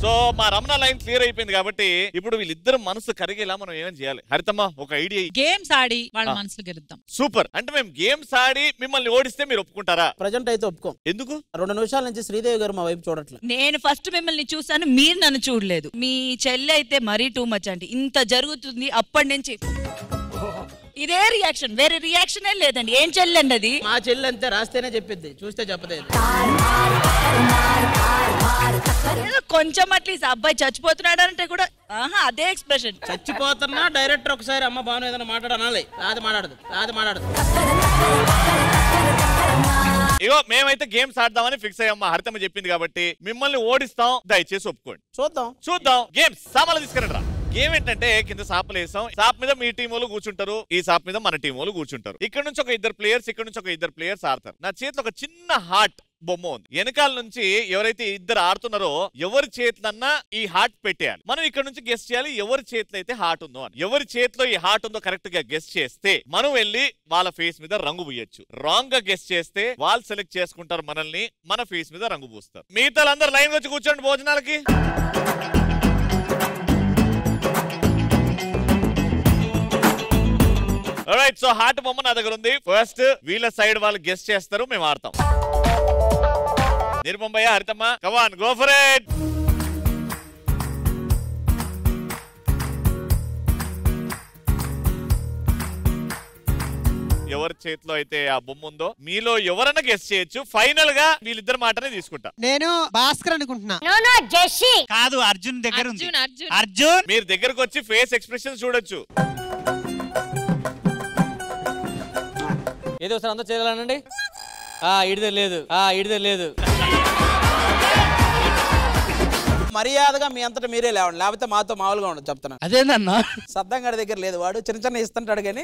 So మా రమణ లైన్ క్లియర్ అయిపోయింది కాబట్టి ఇప్పుడు వీళ్ళిద్దరు మనసు కరిగేలా మనం ఏమేం చేయాలి? హరితమ్మ ఒక ఐడియా. గేమ్స్ ఆడి వాళ్ళ మనసులు గెలుద్దాం. సూపర్. అంటే మేము గేమ్స్ ఆడి మిమ్మల్ని ఓడిస్తే మీరు ఒప్పుకుంటారా? ప్రజెంట్ అయితే ఒప్పుకోం. ఎందుకు? 2 నిమిషాల నుంచి శ్రీదేవి గారు మా వైపు చూడట్లేదు. నేను ఫస్ట్ మిమ్మల్ని చూసాను, మీరు నన్ను చూడలేదు. మీ చెల్లి అయితే మరీ టూ మచ్ అండి. ఇంత జరుగుతుంది అప్పటి నుంచి ఇదే రియాక్షన్, వేరే రియాక్షనే లేదండి. ఏం చెల్లండి అది? మా చెల్లి అంతే, రాస్తేనే చెప్పిద్ది, చూస్తే చెప్పలేదు. కొంచెం అట్లీస్ట్ అబ్బాయి చచ్చిపోతున్నాడు అంటే కూడా అదే ఎక్స్ప్రెషన్. చచ్చిపోతున్నా డైరెక్టర్ ఒకసారి అమ్మ బాను ఏదైనా మాట్లాడాలి, అది మాట్లాడదు. ఇగో మేమైతే గేమ్స్ ఆడదామని ఫిక్స్ అయ్యాం. హరితమ్మ చెప్పింది కాబట్టి మిమ్మల్ని ఓడిస్తాం, దయచేసి ఒప్పుకోండి. చూద్దాం. గేమ్స్ సామాన్లు తీసుకురండి రా. గేమ్ ఏంటంటే కింద సాపలు వేసాం, సాప్ మీద మీ టీం వాళ్ళు కూర్చుంటారు, ఈ సాప్ మీద మన టీం వాళ్ళు కూర్చుంటారు. ఇక్కడ నుంచి ఒక 2 ప్లేయర్స్, ఇక్కడ నుంచి ఒక 2 ప్లేయర్స్ ఆడతారు. నా చేతిలో ఒక చిన్న హార్ట్ బొమ్మ ఉంది. వెనకాల నుంచి ఎవరైతే 2 ఆడుతున్నారో ఎవరి చేతులన్నా ఈ హార్ట్ పెట్టేయాలి. మనం ఇక్కడ నుంచి గెస్ట్ చేయాలి ఎవరి చేతిలో అయితే హార్ట్ ఉందో అని. ఎవరి చేతిలో ఈ హార్ట్ ఉందో కరెక్ట్ గా గెస్ట్ చేస్తే మనం వెళ్ళి వాళ్ళ ఫేస్ మీద రంగు పూయొచ్చు. రాంగ్ గా గెస్ట్ చేస్తే వాళ్ళు సెలెక్ట్ చేసుకుంటారు మనల్ని, మన ఫేస్ మీద రంగు పూస్తారు. మిగతా అందరు లైన్ వచ్చి కూర్చోండి భోజనాలకి. ఆల్రైట్, సో హార్ట్ బొమ్మ నా దగ్గర ఉంది. ఫస్ట్ వీళ్ళ సైడ్ వాళ్ళు గెస్ట్ చేస్తారు, మేము ఆడతాం. నిరుపం భయ్యా, హరితమ్మ, come on, go for it. ఎవరి చేతిలో అయితే ఆ బొమ్మ ఉందో మీలో ఎవరైనా గెస్ట్ చేయొచ్చు. ఫైనల్ గా వీళ్ళిద్దరు మాటనే తీసుకుంటా. నేను భాస్కర్ అనుకుంటున్నా. కాదు, అర్జున్ దగ్గర ఉంది. అర్జున్ మీరు దగ్గరకు వచ్చి ఫేస్ ఎక్స్ప్రెషన్ చూడొచ్చు. ఏదో సార్ అంతా చేయాలనండి. ఇడిదే లేదు. మర్యాదగా మీ అంతటా మీరే లేవండి, లేకపోతే మాతో మామూలుగా ఉండదు చెప్తాను. అదేనన్నా సద్దం గారి దగ్గర లేదు, వాడు చిన్న ఇస్తుంటాడు కానీ.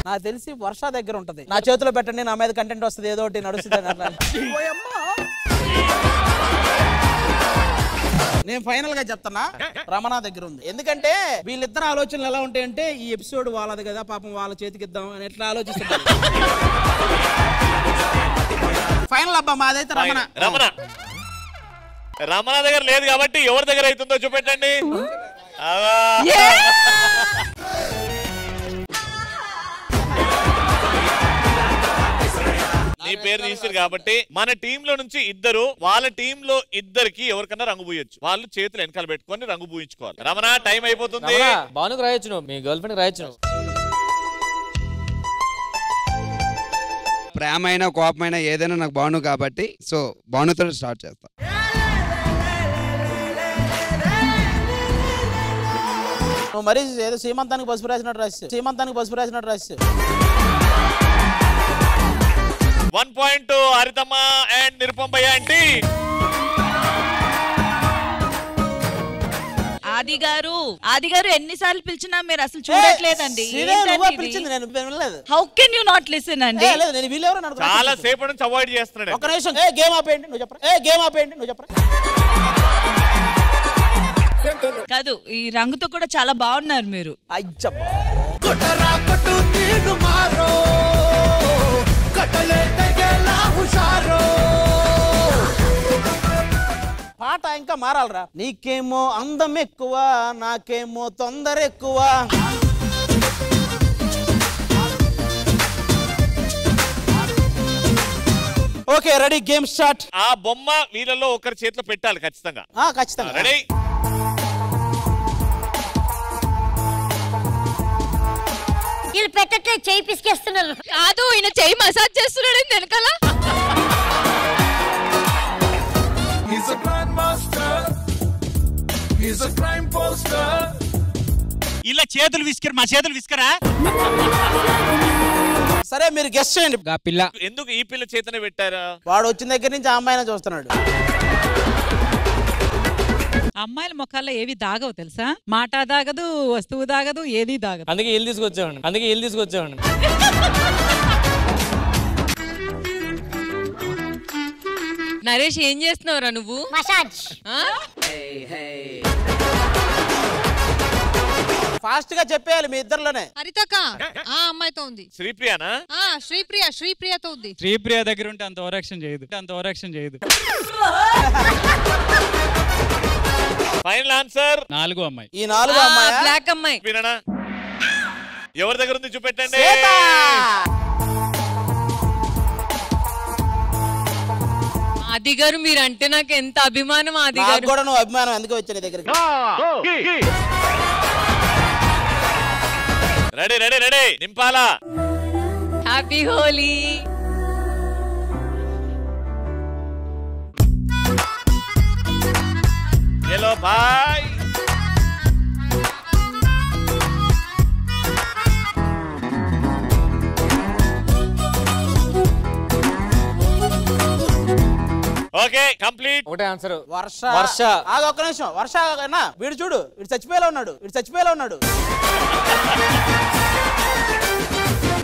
నాకు తెలిసి వర్ష దగ్గర ఉంటది. నా చేతిలో పెట్టండి, నా మీద కంటెంట్ వస్తుంది, ఏదో ఒకటి నడుస్తుంది. నేను ఫైనల్ గా చెప్తున్నా, రమణ దగ్గర ఉంది. ఎందుకంటే వీళ్ళిద్దరు ఆలోచనలు ఎలా ఉంటాయంటే, ఈ ఎపిసోడ్ వాళ్ళది కదా, పాపం వాళ్ళ చేతికి ఇద్దాం అని ఎట్లా ఆలోచిస్తున్నారు. ఫైనల్ అబ్బా మాదైతే రమణ దగ్గర లేదు కాబట్టి ఎవరి దగ్గర అవుతుందో చూపెట్టండి. నీ పేరు తీసారు కాబట్టి మన టీమ్ లో నుంచి 2, వాళ్ళ టీమ్ లో 2కి ఎవరికన్నా రంగు పూయొచ్చు. వాళ్ళు చేతులు వెనకాల పెట్టుకొని రంగు పూయించుకోవాలి. రమణ, టైం అయిపోతుంది. బానుకు రాయొచ్చు, మీ గర్ల్ ఫ్రెండ్ రాయొచ్చు. ప్రేమ అయినా కోపమైనా ఏదైనా నాకు బాను కాబట్టి, సో బానుతో స్టార్ట్ చేస్తా. మరి ఏదో సీమంతానికి పసుపు రాసినట్టు రాసి 1 పాయింట్ హరితమ్మ అండ్ నిరుపం భయ్యా ఆంటీ. ఆది గారు ఎన్నిసార్లు పిలిచినా మీరు అసలు చూడట్లేదండి. How can you not listen అండి? చాలా సేపటి నుంచి అవాయిడ్ చేస్తున్నాడు. ఒక నిమిషం, గేమ్ ఆపేయండి, నువ్వు చెప్పరా. కాదు, ఈ రంగుతో కూడా చాలా బాగున్నారు మీరు. పాట ఇంకా మారాలరా. నీకేమో అందం ఎక్కువ, నాకేమో తొందర ఎక్కువ. Okay ready, game start. ఆ బొమ్మ వీళ్ళలో ఒకరి చేతిలో పెట్టాలి ఖచ్చితంగా. ఖచ్చితంగా రెడీ. వీళ్ళు పెట్టట్లే, చేయి పిసికేస్తున్నారు. కాదు, ఈయన చేయి మసాజ్ చేస్తున్నాడు వెనకాల. ఇలా చేతులు విసికరు, మా చేతులు విసికరా? సరే మీరు గెస్ట్ చేయండి. పిల్ల ఎందుకు ఈ పిల్ల చేతనే పెట్టారా? వాడు వచ్చిన దగ్గర నుంచి ఆ అమ్మాయిని చూస్తున్నాడు. అమ్మాయిల ముఖాల్లో ఏవి దాగవు తెలుసా? మాట దాగదు, వస్తువు దాగదు, ఏది దాగదు. అందుకే ఇల్లు తీసుకొచ్చామండి. నరేష్ ఏం చేస్తున్నావురా నువ్వు? మసాజ్. ఫాస్ట్ గా చెప్పేయాలి మీ ఇద్దరులోనే. హరితక్క ఆ అమ్మాయితో ఉంది. శ్రీప్రియనా? శ్రీప్రియతో ఉంది. శ్రీప్రియ దగ్గర ఉంటే అంత ఓవరాక్షన్ చేయదు. ఫైనల్ ఆన్సర్ 4 అమ్మాయి. ఈ 4 అమ్మాయి బ్లాక్ అమ్మాయి. విననా? ఎవరి దగ్గర ఉంది చూపెట్టండి. ఆది గారు మీరంటే నాకు ఎంత అభిమానం. ఆది నాకు గారు కూడా నువ్వు అభిమానం, ఎందుకు వచ్చా నీ దగ్గరికి. రెడీ నింపాలా? Happy Holi. Hello boy. Okay complete. ఒకటే ఆన్సర్. వర్ష. ఆగు ఒక్క నిమిషం. వర్ష అన్నా వీడు చూడు, వీడు చచ్చిపోయేలా ఉన్నాడు.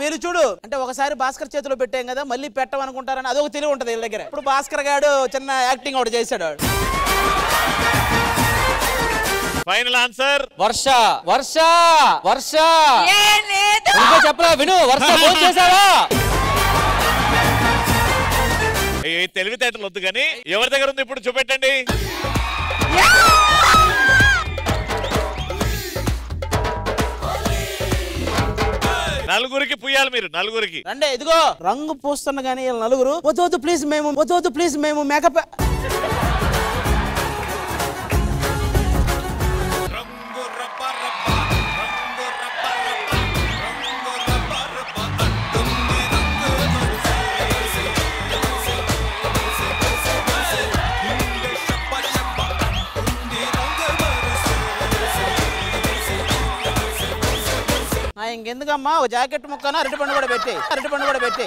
మీరు చూడు, అంటే ఒకసారి భాస్కర్ చేతిలో పెట్టాం కదా, మళ్ళీ పెట్టమనుకుంటారని అదొక తెలివి ఉంటది వీళ్ళ దగ్గర. ఇప్పుడు భాస్కర్ గాడు చిన్న యాక్టింగ్ ఒకటి చేశాడు. ఫైనల్ ఆన్సర్ వర్ష. ఇంకా చెప్పరా? విను, వర్ష ఫోన్ చేశావా? తెలివితేటలు వద్దు కానీ ఎవరి దగ్గర ఉంది ఇప్పుడు చూపెట్టండి. నలుగురికి పుయ్యాలి మీరు, నలుగురికి. రండి, ఇదిగో రంగు పూస్తున్న కానీ నలుగురు వద్దు ప్లీజ్ మేము మేకప్. ఇంకెందుకమ్మా, ఒక జాకెట్ ముక్కన అరటిపండు కూడా పెట్టి.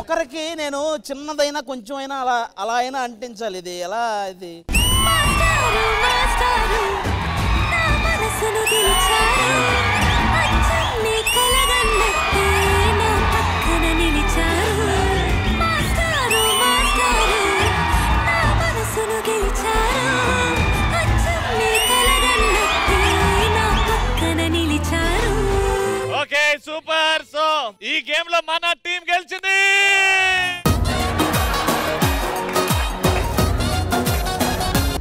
ఒకరికి నేను చిన్నదైనా కొంచెం అయినా అలా అయినా అంటించాలి. ఇది ఎలా? ఇది ఓకే సూపర్. సో ఈ గేమ్ లో మన టీం గెలిచింది.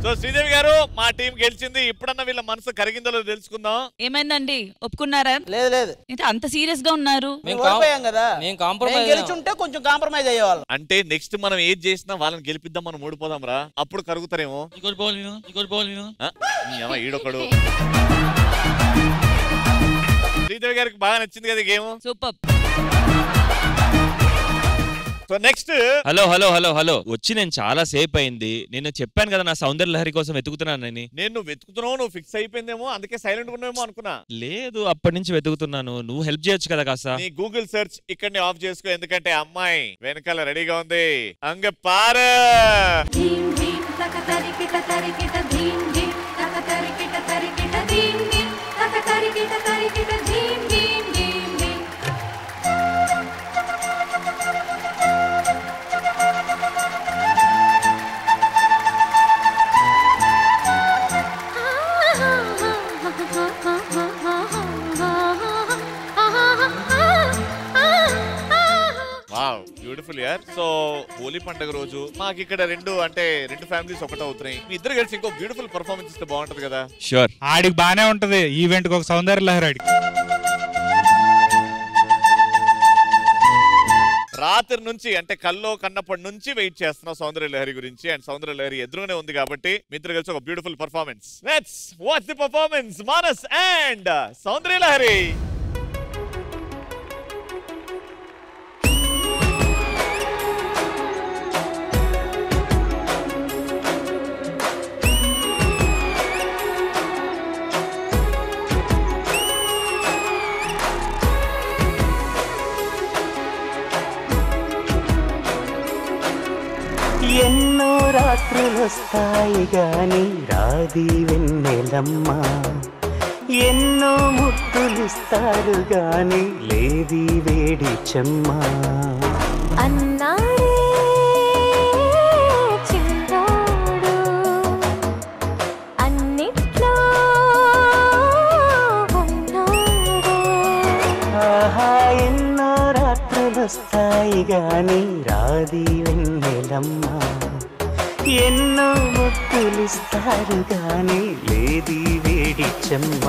సో శ్రీదేవి గారు, మా టీం గెలిచింది. ఇప్పుడన్నా వీళ్ళ మనసు కరిగిందో తెలుసుకుందాం. ఏమైందండి, ఒప్పుకున్నారా? లేదు. అంత సీరియస్ గా ఉన్నారు. గెలిచుంటే కొంచెం కాంప్రమైజ్ అయ్యేవాళ్ళు. అంటే నెక్స్ట్ మనం ఏది చేసినా వాళ్ళని గెలిపిద్దాం, మనం ఓడిపోదాం రా, అప్పుడు కరుగుతారేమో. ఈడొకడు. శ్రీదేవి గారికి బాగా నచ్చింది కదా game. Super. So next. Hello వచ్చి నేను చాలా సేపు అయింది. నేను చెప్పాను కదా నా సౌందర్య లహరి కోసం వెతుకుతున్నానని. నేను వెతుకుతున్నావు, నువ్వు ఫిక్స్ అయిపోయిందేమో, అందుకే సైలెంట్ ఉన్నామో అనుకున్నా. లేదు, అప్పటి నుంచి వెతుకుతున్నాను. నువ్వు హెల్ప్ చేయొచ్చు కదా కాస్త. నీ గూగుల్ సెర్చ్ ఇక్కడనే ఆఫ్ చేసుకో, ఎందుకంటే అమ్మాయి వెనకాల రెడీగా ఉంది. అంగ పార. బ్యూటిఫుల్ యార్. సో హోలీ పండుగ రోజు మాకు ఇక్కడ రెండు ఫ్యామిలీస్ ఒకటి అవుతున్నాయి. మీ ఇద్దరు కలిసి ఇంకో బ్యూటిఫుల్ పర్ఫార్మెన్స్ ఇస్తే బాగుంటది కదా. షూర్. ఆడికి బానే ఉంటది ఈవెంట్ కి ఒక సౌందర్య లహరి ఆడికి. రాత్రి నుంచి అంటే కల్లో కన్నప్పటి నుంచి వెయిట్ చేస్తున్నాం సౌందర్య లహరి గురించి. అండ్ సౌందర్య లహరి ఎదురుగానే ఉంది కాబట్టి మీ ఇద్దరు కలిసి ఒక beautiful performance. Let's watch the performance Manas and Soundarya Lahari. ఎన్నో రాత్రులొస్తాయి గాని రాది వెన్నెలమ్మ, ఎన్నో ముద్దులిస్తారు గాని లేది వేడి చెమ్మ. అన్నాడే చిన్నోడు అన్నిట్లో ఉన్నాడు. ఆహా ఎన్నో రాత్రులొస్తాయి గాని రాది వెన్నెలమ్మ, ఎన్నో ముద్దులిస్తారు గాని లేది వేడి చెమ్మ.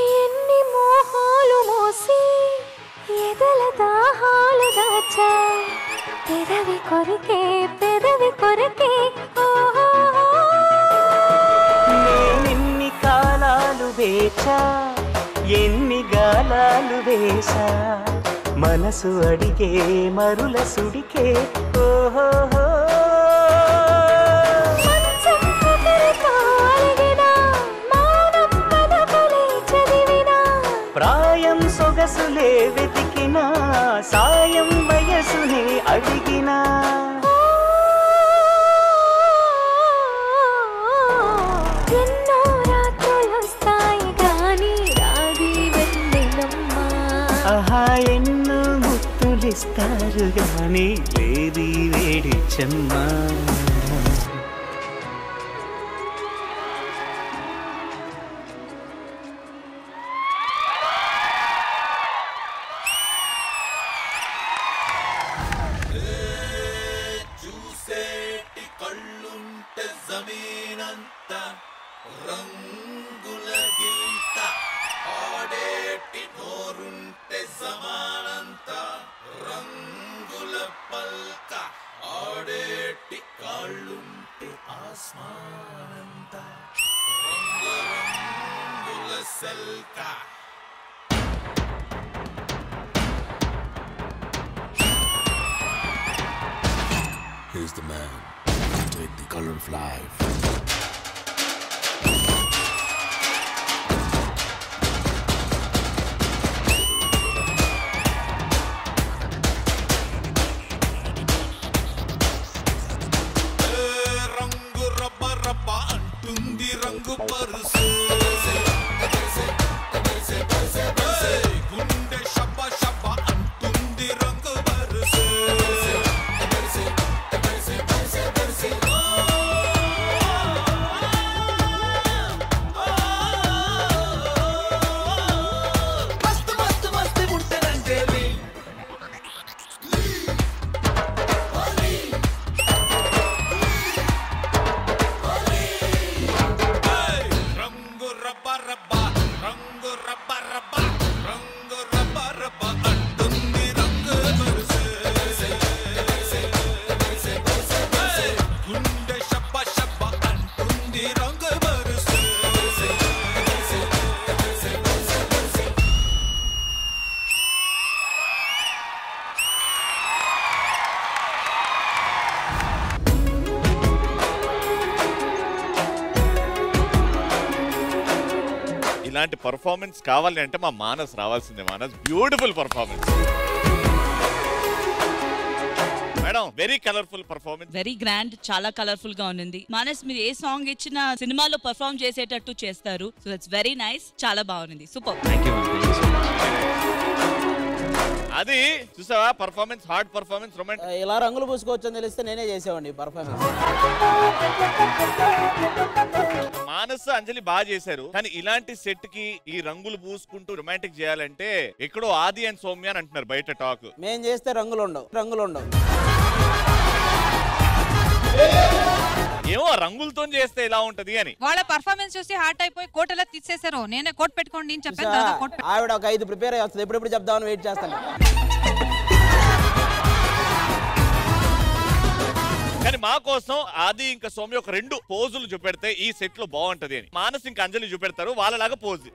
ఎన్ని మోహాలు మోసి ఎదల దాహాలు దాచా పెదవి కొరికే నేనెన్ని కాలాలు వేచా ఎన్ని గాలాలు వేసా మనసు అడిగే మరుల సుడికే. ఓహో ప్రాయం సొగసులే వెతికినా సాయం వయసునే అడిగినా. ఎన్నో రాత్రులొస్తాయి గాని రాది వెన్నెలమ్మ, ఆహా ఎన్నో ముత్తులిస్తారు గాని లేది వేడి చెమ్మ. చూసేటి కళ్ళుంటే జమీనంత రంగుల గిల్త, ఆడేటి నోరుంటే జమానంత రంగుల పల్క, ఆడేటి కాళ్ళుంటే ఆస్మానంత రంగుల సెల్క. Here's the man. Take the color of life. రంగు రబ్బ రబ్బ అంటుంది రంగు పరుసు, గుండె షబ్బ షబ్బ అంటుంది రంగు పరుసు. మస్తు మస్తు మస్తు ముట్టనంటే రంగు రబ్బ రబ్బ రంగు రబ్బ రబ్బ రంగు రబ్బ రబ్బ అంటుంది రంగు పరుసు, గుండె షబ్బ షబ్బ అంటుంది రంగు పరుసు. ఇలాంటి పర్ఫార్మెన్స్ కావాలి అంటే మా మానస్ రావాల్సిందే. Manas beautiful performance. Madam very colourful performance. Very grand, చాలా కలర్ఫుల్ గా ఉంది. మానస్ మీరు ఏ సాంగ్ ఇచ్చినా సినిమాలో పర్ఫార్మ్ చేసేటట్టు చేస్తారు. సో దట్స్ వెరీ నైస్, చాలా బాగుంది. సూపర్. అది చూసావా పర్ఫార్మెన్స్, హార్డ్ పర్ఫార్మెన్స్, రొమాంటిక్. ఇలా రంగులు పూసుకోవచ్చు అని తెలిస్తే నేనే చేసేవాడిని పర్ఫార్మెన్స్. మానస్ అంజలి బాగా చేశారు, కానీ ఇలాంటి సెట్ కి ఈ రంగులు పూసుకుంటూ రొమాంటిక్ చేయాలంటే ఎక్కడో ఆది అండ్ సౌమ్య అని అంటున్నారు బయట టాక్. మేం చేస్తే రంగులు ఉండవు. ఏమో రంగులతో చేస్తే ఎలా ఉంటది అని. వాళ్ళ పర్ఫార్మెన్స్ చూసి హార్ట్ అయిపోయి కోట్ ఎలా తీసేశారు. నేనే కోట్ పెట్టుకోండి అని చెప్పాను. ఆవిడ ఒక 5 ప్రిపేర్ అయ్యి వస్తుంది, ఎప్పుడెప్పుడు చెప్దామని వెయిట్ చేస్తాను. కానీ మా కోసం ఆది ఇంకా సౌమ్య ఒక 2 పోజులు చూపెడితే ఈ సెట్ లో బాగుంటది అని. మానస్ ఇంకా అంజలి చూపెడతారు వాళ్ళలాగా పోజ్.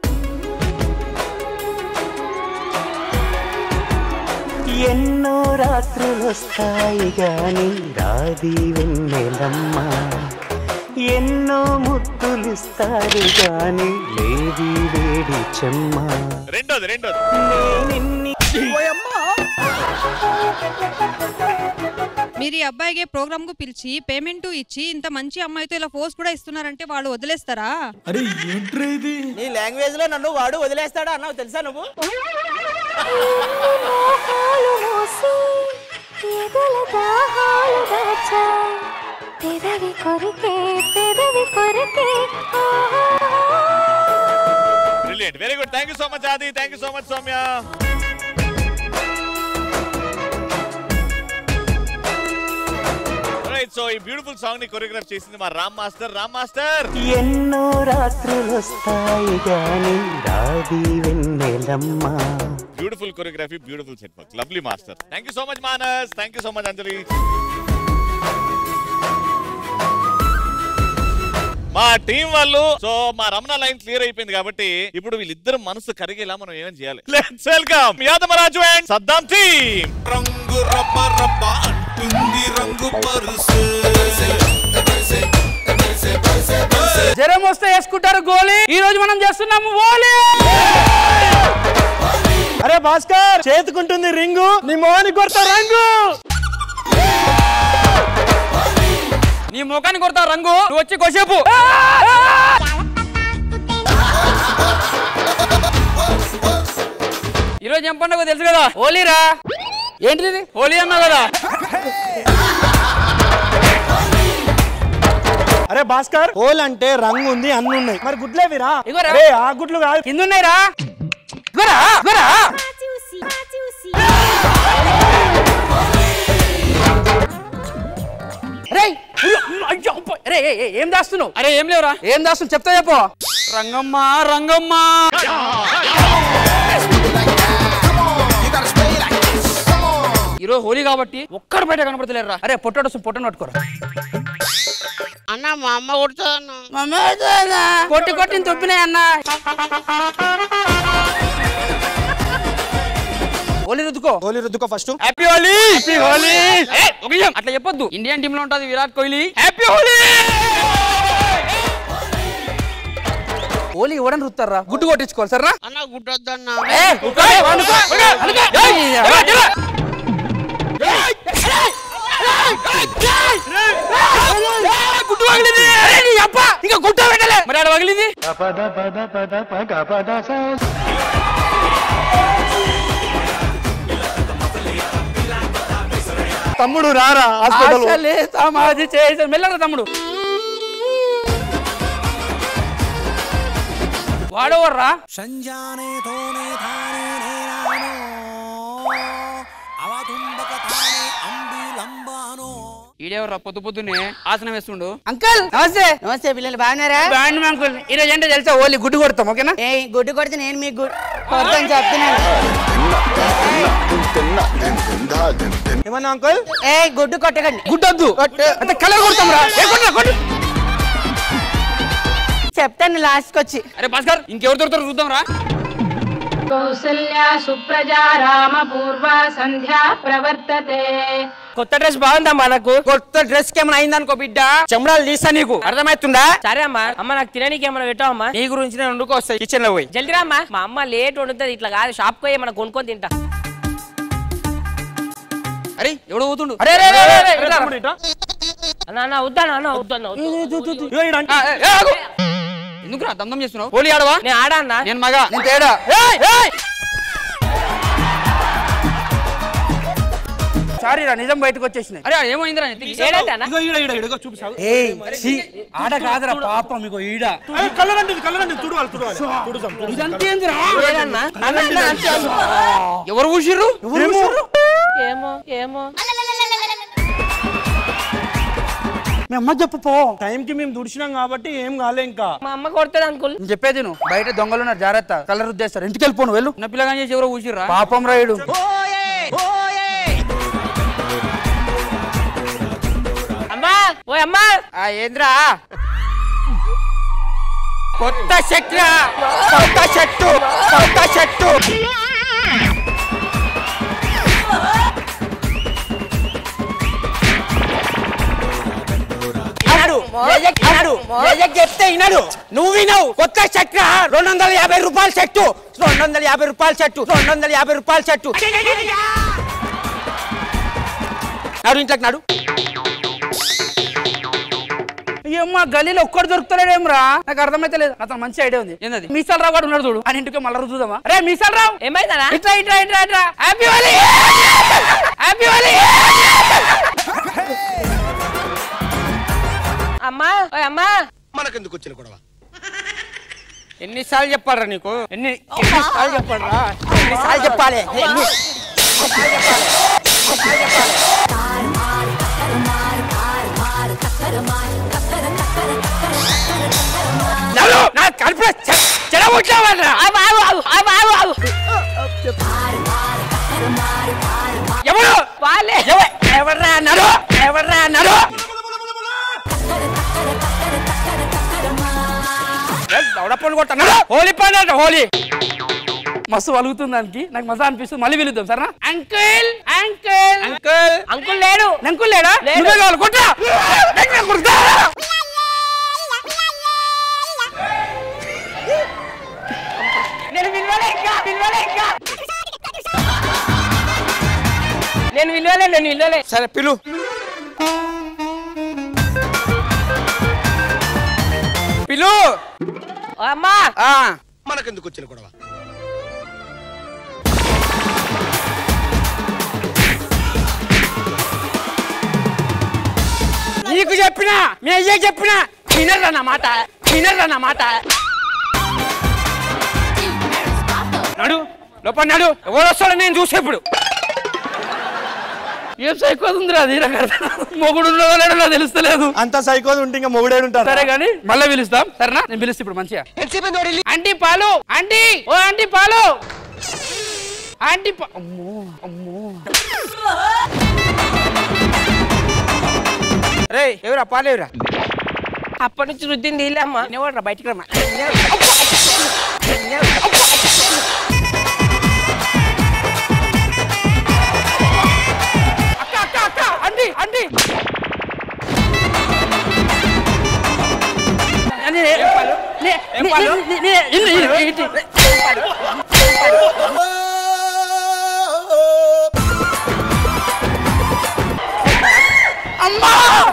ఎన్నో రాత్రులొస్తాయి గాని రాది వెన్నెలమ్మ, ఎన్నో ముద్దులిస్తారు గాని లేది వేడి చెమ్మ. రెండోది మీరు ఈ అబ్బాయికి ప్రోగ్రామ్ కు పిలిచి పేమెంట్ ఇచ్చి ఇంత మంచి అమ్మాయితో ఇలా ఫోర్స్ కూడా ఇస్తున్నారంటే వాళ్ళు వదిలేస్తారా? అరే ఏంట్రేది నీ లాంగ్వేజ్ లో నన్ను వాడు వదిలేస్తాడా అన్నావు తెలుసా నువ్వు? Brilliant, very good. Thank you so much Aadi, thank you so much Soumya. So ఈ బ్యూటిఫుల్ సాంగ్ ని కొరియోగ్రాఫ్ చేసింది మా రామ్ మాస్టర్. ఎన్నో రాత్రులొస్తాయి గాని రాది వెన్నెలమ్మ. Beautiful choreography, beautiful set work, lovely master. Thank you so much Manas, thank you so much Anjali. మా టీం వాళ్ళు సో మా రమణ లైన్ క్లియర్ అయిపోయింది కాబట్టి ఇప్పుడు వీళ్ళిద్దరు మనసు కరిగేలా మనం ఏమేం చేయాలి. Let's welcome Yadamaraju and Saddam team. రంగు రబ్బ రబ్బ అంటుంది రంగు పరుసు, జ్వరం వస్తే వేసుకుంటారు గోలీ. ఈ రోజు మనం చేస్తున్నాము ఓలీ. అరే భాస్కర్ చేతుకుంటుంది రింగు, నీ మోహని కొడతా రంగు. నీ ముఖాన్ని కొడతా రంగు, నువ్వు వచ్చి కొసేపు. ఈరోజు ఏం పండుగ తెలుసు కదా, హోలీరా. ఏంటిది హోలీ అన్నావు కదా. అరే భాస్కర్ హోల్ అంటే రంగు ఉంది, అన్ని ఉన్నాయి, మరి గుడ్లేవిరా? ఆ గుడ్లు కాదు, కింద ఉన్నాయిరా. ఏం దాస్తున్నావు? అరే ఏం లేవురా. ఏం దాస్తున్నావు చెప్తా చెప్పు. రంగమ్మ రంగమ్మ ఈరోజు హోలీ కాబట్టి ఒక్కడు బయట కనపడతలేరా. అరే పొట్టడు పొట్టను పట్టుకోరా. అన్న మా అమ్మ కొడుతుందన్న. కొట్టి కొట్టి తొప్పినాయి అన్న. హోలీ రుద్దుకో ఫస్ట్. హ్యాపీ హోలీ. అట్లా చెప్పొద్దు. ఇండియన్ టీమ్ లో ఉంటది విరాట్ కోహ్లీ. హ్యాపీ హోలీ. హోలీ ఎవడని రుత్తారా? గుడ్డు కొట్టించుకోవాలి సర్రా. అన్న గుడ్డొద్దన్న. గుడ్డు పగిలింది. ఇంకా గుడ్డ పెట్టలే మరి ఆడ పగిలింది. తమ్ముడు రారా సమాధి చేసారు. మెల్లరా తమ్ముడు. వాడవర్రా. ఈడెవర్రా పొద్దు పొద్దునే ఆసనం వేస్తుండు. అంకుల్ నమస్తే. నమస్తే పిల్లలు బాగున్నారా? బాగుంది అంకుల్. ఈ రోజు ఏంటో తెలుసా, ఓన్లీ గుడ్డు కొడతాం ఓకేనా? ఏ గుడ్డు కొడితే నేను మీకు కొడతాను చెప్తున్నాను. ఏమన్నా అంకుల్? ఏ గుడ్డు కొట్టకండి. గుడ్డొద్దు అంటే కలర్ కొడతాం రా. చెప్తాను లాస్ట్ వచ్చి. అరే భాస్కర్ ఇంకెవరు దొరుకుతారు చూద్దాం రా. కౌసల్య సుప్రజా రామ పూర్వ సంధ్యా ప్రవర్తతే. కొత్త డ్రెస్ బాగుందా మనకు? కొత్త డ్రెస్ కి ఏమైనా అయిందనుకో బిడ్డ చెమడాలు తీస్తా నీకు, అర్థమవుతుందా? సరే అమ్మా. అమ్మ నాకు తినడానికి ఏమైనా పెట్టావు అమ్మా? నీ గురించి నేను వండుకొస్తాయి కిచెన్ లో పోయి. జల్దీ రామ్మా. మా అమ్మ లేట్ వండుతుంది, ఇట్లా కాదు షాప్ పోయి మనం కొనుక్కొని తింటా. అరే ఎవడో పోతుండు అరే అన్న వద్దానా వద్దన్నా ఎందుకు రా దమ్దం చేస్తున్నావు హోలీ ఆడవా నేను ఆడా అన్న నేను మగా నేను తేడా సారీ రా నిజం బయటకు వచ్చేసినాయి అరే ఏమైందిరా చూపిస్తావు ఆడ కాదురా పాపం మీకు ఈడ ఎవరు ఊసిర్రు ఏమో మీ అమ్మ చెప్పు పో టైంకి మేము దుడిచినాం కాబట్టి ఏం కాలే ఇంకా మా అమ్మ కొడుతుంది అంకుల్ నేను చెప్పేది నువ్వు బయట దొంగలు ఉన్నారు జాగ్రత్త కలర్ ఉద్దేస్తారు ఇంటికి వెళ్ళిపోను వెళ్ళు నా పిల్లగాని చేసి ఎవరో ఊసిర్రా పాపం రాయుడు అమ్మా ఓ అమ్మా ఏంద్రా కొత్త చెట్టు చెప్తే వినడు నువ్వు వినవు కొత్త చెట్టు 250 రూపాయల చెట్టు 250 రూపాయల చెట్టు 250 రూపాయల చెట్టు నాడు ఇంట్లోకి నాడు ఏమ్మా గలీలో ఒక్కడు దొరుకుతలేడేమ్రా నాకు అర్థమైతే లేదు అతను మంచి ఐడియా ఉంది ఏంటది మీసాల రావు కూడా ఉన్నాడు చూడు అని ఇంటికి మళ్ళీ రుద్దుదామా అరే మీసాల రావు ఏమైందా ఇట్లా హ్యాపీ వాలి అమ్మా అమ్మా మనకెందుకు వచ్చిన గొడవ ఎన్నిసార్లు చెప్పాలరా నీకు ఎన్నిసార్లు చెప్పాలరా ఎన్నిసార్లు చెప్పాలి ఎవరు ఎవర్రా అన్నారు హోలీ పండుగ హోలీ మస్తు వలుగుతుంది దానికి నాకు మజా అనిపిస్తుంది మళ్ళీ వెళుద్దాం సరేనా అంకుల్ అంకుల్ లేడు అంకుల్ లేడా నువ్వే కావాలి కొట్టా నేను విలువలే సరే పిలు అమ్మా మనకెందుకు వచ్చిన గొడవ నీకు చెప్పినా మీ అయ్యకి చెప్పినా వినర్రా నా మాట నడు లోపల నడు ఎవరు వస్తాడో నేను చూసే ఇప్పుడు ఏం సైకోదు ఉందిరా అది మొగుడు ఉన్నదో లేడో నాకు తెలుస్తలేదు అంత సైకోదు ఉంటే ఇంకా మొగుడేడు ఉంటారు సరే కానీ మళ్ళీ పిలుస్తాం సరేనా నేను పిలుస్తా ఇప్పుడు మంచిగా ఆంటీ పాలు ఆంటీ ఓ ఆంటీ పాలు ఆంటీ అమ్మో రే ఎవరా పాలేవురా అప్పటి నుంచి రుద్దింది అమ్మా ఎవడరా బయటికి రమ్మా అండి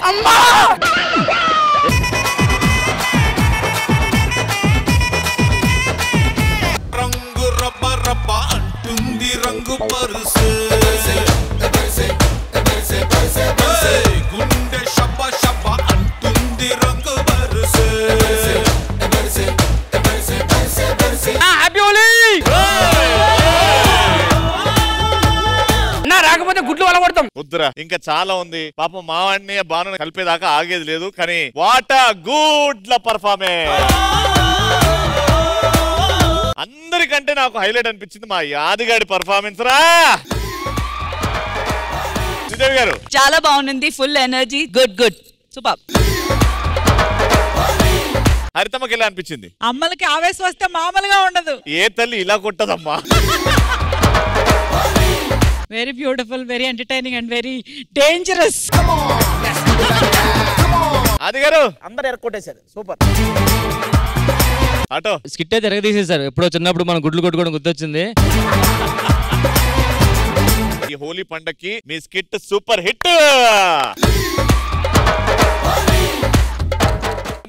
అమ్మా రంగు రబ్బ అంటుంది రంగు పరుసు గుండె షబ్బ అంటుంది రంగు పరుసు రాకపోతే గుడ్లు వల్ల కొడతాం వద్దురా ఇంకా చాలా ఉంది పాపం మావాడిని బాను కలిపేదాకా ఆగేది లేదు కానీ వాట్ గుడ్ల పర్ఫార్మెన్స్ అందరికంటే నాకు హైలైట్ అనిపించింది మా యాదిగాడి పర్ఫార్మెన్స్ రా శ్రీదేవి గారు చాలా బాగుంది ఫుల్ ఎనర్జీ గుడ్ సూపర్ హరితమ్మకి ఎలా అనిపించింది అమ్మలకి ఆవేశం వస్తే మామూలుగా ఉండదు ఏ తల్లి ఇలా కొట్టదమ్మా very beautiful very entertaining and very dangerous అది గారు అందరు ఎరకొట్టేశారు సూపర్ ఆటో స్కిట్ అయితే తీసేశారు ఎప్పుడో చిన్నప్పుడు మనం గుడ్లు కొట్టుకోవడం గుర్తొచ్చింది ఈ హోలీ పండక్కి మీ స్కిట్ సూపర్ హిట్.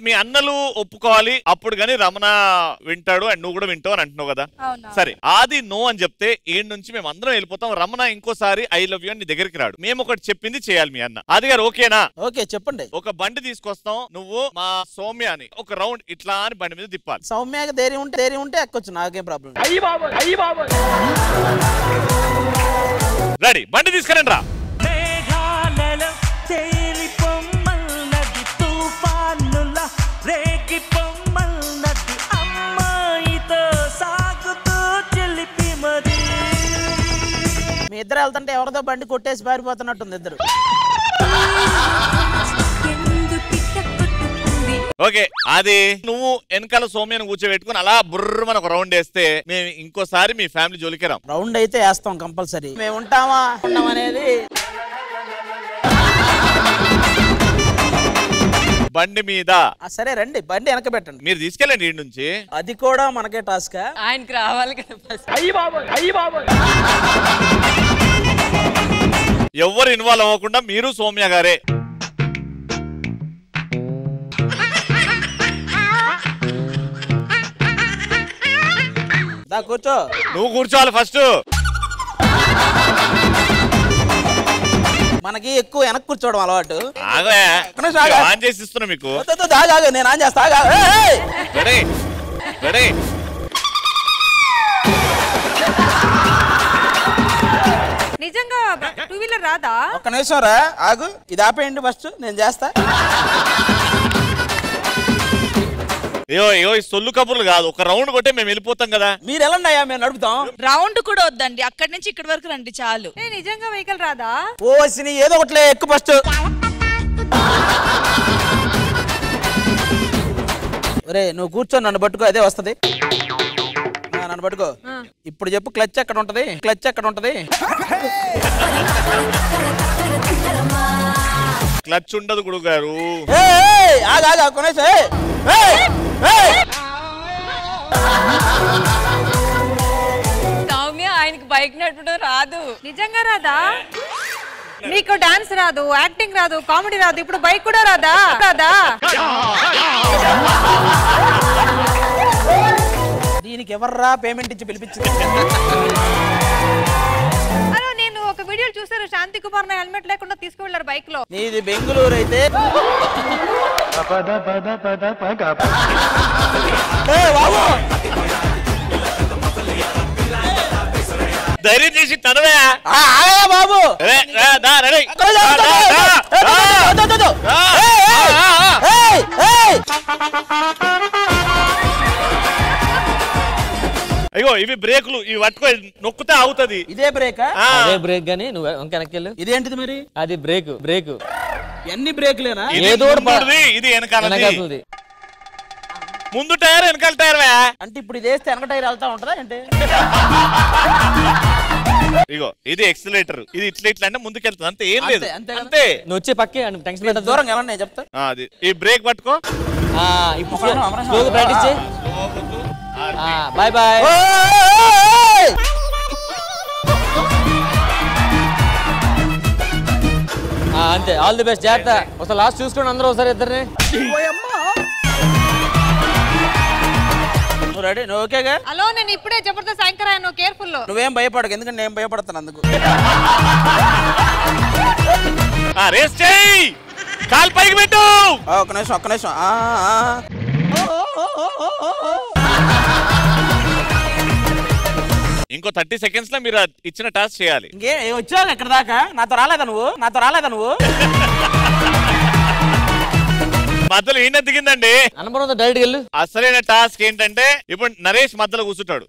మీ అన్నలు ఒప్పుకోవాలి, అప్పుడు గానీ రమణ వింటాడు అండ్ నువ్వు కూడా వింటావు అని అంటున్నావు కదా. సరే ఆది నో అని చెప్తే ఏడు నుంచి మేము అందరం వెళ్ళిపోతాం. రమణ ఇంకోసారి ఐ లవ్ యూ అని నీ దగ్గరికి రాడు. మేము ఒకటి చెప్పింది చేయాలి మీ అన్న. ఆది గారు ఓకేనా? ఓకే చెప్పండి. ఒక బండి తీసుకొస్తాం, నువ్వు మా సౌమ్య అని ఒక రౌండ్ ఇట్లా అని బండి మీద తిప్పాలి. సౌమ్యకి ధైర్యం ఉంటే ఎక్కొచ్చు, నాకేం ప్రాబ్లం. రెడీ, బండి తీసుకురండి రా. మీ ఇద్దరు వెళ్తుంటే ఎవరితో బండి కొట్టేసి పారిపోతున్నట్టుంది ఇద్దరు. ఓకే అది నువ్వు వెనకాల సౌమ్యను కూర్చోబెట్టుకుని అలా బుర్ర మన ఒక రౌండ్ వేస్తే మేము ఇంకోసారి మీ ఫ్యామిలీ జోలికి రాం. రౌండ్ అయితే వేస్తాం కంపల్సరీ. మేము ఉంటామా ఉండమనేది బండి మీద. సరే రండి, బండి వెనక పెట్టండి. మీరు తీసుకెళ్ళండి ఇంటి నుంచి. అది కూడా మనకే టాస్క్. ఆయనకి రావాలి కదా. ఎవరు ఇన్వాల్వ్ అవ్వకుండా మీరు సౌమ్య గారే. కూర్చో. నువ్వు కూర్చోవాలి ఫస్ట్. మనకి ఎక్కువ వెనక్కి కూర్చోవడం అలవాటు. ఆన్ చేసి ఇస్తున్నా మీకు. నేను ఆన్ చేస్తా. నిజంగా టూ వీలర్ రాదా? ఒక్క నిమిషం రా, ఆగు. ఇది ఆపేయండి ఫస్ట్, నేను చేస్తా. అయ్యో ఈ సొల్లు కబుర్లు కాదు, ఒక రౌండ్ కొట్టే మేము వెళ్ళిపోతాం కదా. మీరు వెళ్ళండి అయ్యా, మేము నడుపుతాం. రౌండ్ కూడా వద్దండి, అక్కడి నుంచి ఇక్కడి వరకు రండి చాలు. నిజంగా వెహికల్ రాదా? ఓసిని ఏదో ఒకట్లే, ఎక్కువ ఫస్ట్. ఒరే నువ్వు కూర్చో, నన్ను పట్టుకో, అదే వస్తది. నన్ను పట్టుకో. ఇప్పుడు చెప్పు, క్లచ్ ఎక్కడ ఉంటది? క్లచ్ ఎక్కడ ఉంటది? క్లచ్ ఉండదు గురువు గారు. సౌమ్య ఆయనకి బైక్ నడపడం రాదు. నిజంగా రాదా? నీకు డాన్స్ రాదు, యాక్టింగ్ రాదు, కామెడీ రాదు, ఇప్పుడు బైక్ కూడా రాదా? దీనికి ఎవర్రా పేమెంట్ ఇచ్చి పిలిపించింది? నేను ఒక వీడియో చూసాను, శాంతి కుమార్ నా హెల్మెట్ లేకుండా తీసుకువెళ్ళారు బైక్ లో. నీది బెంగళూరు అయితే ధైర్యం చేసి తనవే బాబు. అయ్యో ఇవి బ్రేకులు, ఇవి పట్టుకో, నొక్కితే ఆగుతుంది. ఇదే బ్రేక్? అదే బ్రేక్ గానీ నువ్వు వెనకెళ్ళు. ఇదేంటిది మరి? అది బ్రేక్. బ్రేక్ ఎన్ని బ్రేకులేనా? ఏదో ఇది వెనకాలది. ముందు టైర్ వెనకాల టైర్. అంటే ఇప్పుడు ఇది వేస్తే వెనక టైర్ వెళ్తా ఉంటదా అంటే? ఇగో ఇది ఎక్సిలేటర్, ఇది ఇట్లా ఇట్లా అంటే ముందుకెళ్తుంది, అంతే, ఏం లేదు. అంతే. నువ్వు వచ్చే పక్కే టెన్షన్ పెట్ట దూరం ఎలా నేను చెప్తా. అది ఈ బ్రేక్ పట్టుకో. ఇప్పుడు ప్రాక్టీస్ చేయి. Bye bye. అంతే, ఆల్ ది బెస్ట్. జాగ్రత్త. ఒకసారి లాస్ట్ చూసుకోండి అందరూ ఒకసారి ఇద్దరిని. రెడీ? నువ్వు ఓకేగా? హలో, నేను ఇప్పుడే జబర్దస్త్ యాంకర్ అయ్యాను, కేర్ఫుల్. నువ్వేం భయపడకు, ఎందుకంటే నేను భయపడతాను అందుకు. రేస్ చేయి, కాల్ పైకి పెట్టు. ఒక్క నిమిషం, ఒక్క నిమిషం. ఇంకో 30 seconds లో మీరు ఇచ్చిన టాస్క్ చేయాలి. ఇంకే వచ్చావు ఎక్కడ దాకా? నాతో రాలేదా నువ్వు? మధ్యలో ఈయన దిగిందండి. అనుభవం డైరెక్ట్ వెళ్ళు. అసలైన టాస్క్ ఏంటంటే ఇప్పుడు నరేష్ మధ్యలో కూర్చుంటాడు.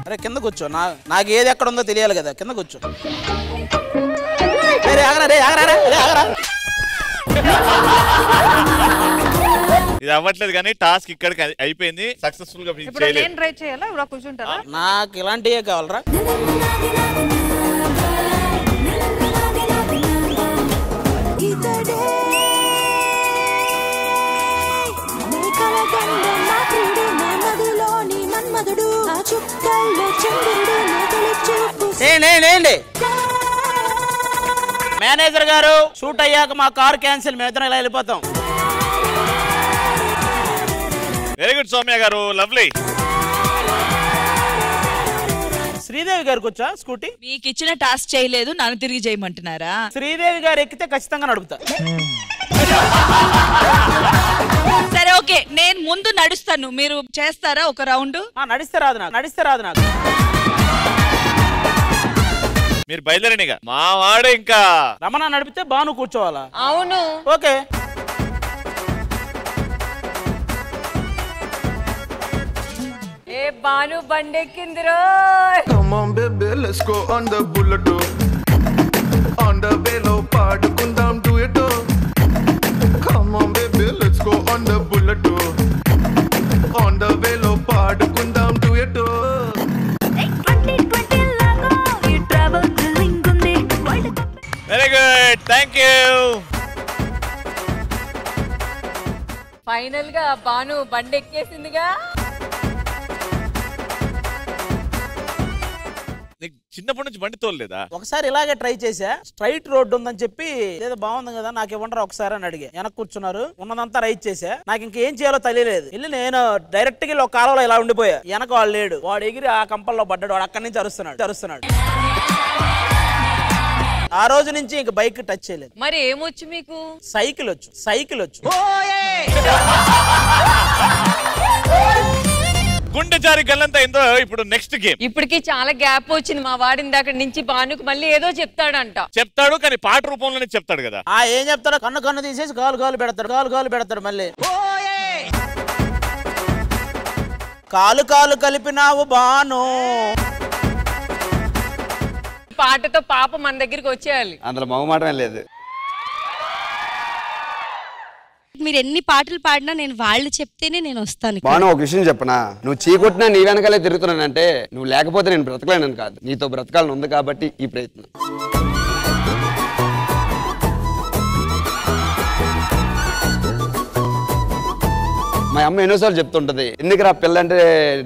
అరే కింద కూర్చో, నాకు ఏది ఎక్కడ ఉందో తెలియాలి కదా. కింద కూర్చో. ఇది అవ్వట్లేదు కానీ టాస్క్ ఇక్కడికి అయిపోయింది, సక్సెస్ఫుల్ గా ట్రై చేయాలా? ఇప్పుడు కూర్చుంటారా? నాకు ఇలాంటివే కావాలరా. మన్మధుడు ఆ చుక్కల్లో చంద్రుడు నా తొలి చూపు ఏంటి మేనేజర్ గారు షూట్ అయ్యాక మా కార్ క్యాన్సిల్, మేము ఇలా వెళ్ళిపోతాం. వెరీ గుడ్ సౌమ్య గారు, లవ్లీ. శ్రీదేవి గారికి వచ్చా స్కూటీ? మీకు ఇచ్చిన టాస్క్ చేయలేదు, నన్ను తిరిగి చేయమంటున్నారా? శ్రీదేవి గారు ఎక్కితే ఖచ్చితంగా నడుపుతా. సరే ఓకే, నేను ముందు నడుస్తాను, మీరు చేస్తారా ఒక రౌండ్? నడిస్తే రాదు నాకు. మీరు బయలుదేరనిగా మా వాడు ఇంకా రమణ నడిపితే బాను కూర్చోవాలా? అవును. ఓకే. ఏ బాను బండెక్కిందిరో. Come on baby, let's go on the bullet. On the way lo పాడుకుందాం duet. Come on baby, let's go on the bullet. On the way lo పాడుకుందాం duet. Very good, thank you. Final గా బాను బండెక్కేసిందిగా. నీకు చిన్నప్పటి నుంచి బండి తోలలేదా? ఒకసారి ఇలాగే try చేసా, స్ట్రైట్ రోడ్డు ఉందని చెప్పి ఏదో బాగుంది కదా నాకు ఇవ్వండి ఒకసారి అని అడిగా. వెనక్కి కూర్చున్నారు, ఉన్నదంతా రైట్ చేసా. నాకు ఇంకేం చేయాలో తెలియలేదు. వెళ్ళి నేను డైరెక్ట్ గా ఒక కాలంలో ఇలా ఉండిపోయా. వెనక వాడు లేడు, వాడు ఎగిరి ఆ కంపల్లో పడ్డాడు. వాడు అక్కడి నుంచి అరుస్తున్నాడు. ఆ రోజు నుంచి ఇంక బైక్ టచ్ చేయలేదు. మరి ఏమొచ్చు మీకు? సైకిల్ వచ్చు. గుండె జారి గల్లంతా ఏందో. ఇప్పుడు నెక్స్ట్ గేమ్. ఇప్పటికి చాలా గ్యాప్ వచ్చింది. మా వాడిన దగ్గర నుంచి బానుకు మళ్ళీ ఏదో చెప్తాడు కానీ పాట రూపంలోనే చెప్తాడు కదా. ఏం చెప్తాడు? కన్ను తీసేసి గాలు పెడతాడు మళ్ళీ. కాలు కలిపినావు బాను. పాటతో పాప మన దగ్గరికి వచ్చేయాలి. అందులో మొహమాటమే లేదు. మీరు ఎన్ని పాటలు పాడినా నేను వాళ్ళు చెప్తేనే నేను వస్తాను. బాను, ఒక విషయం చెప్పనా, నువ్వు చీకొట్టినా నీ వెనకాలే తిరుగుతున్నానంటే నువ్వు లేకపోతే నేను బ్రతకలేనని కాదు, నీతో బ్రతకాలని ఉంది కాబట్టి ఈ ప్రయత్నం. మా అమ్మ ఎన్నోసార్లు చెప్తుంటది, ఎందుకురా పిల్ల అంటే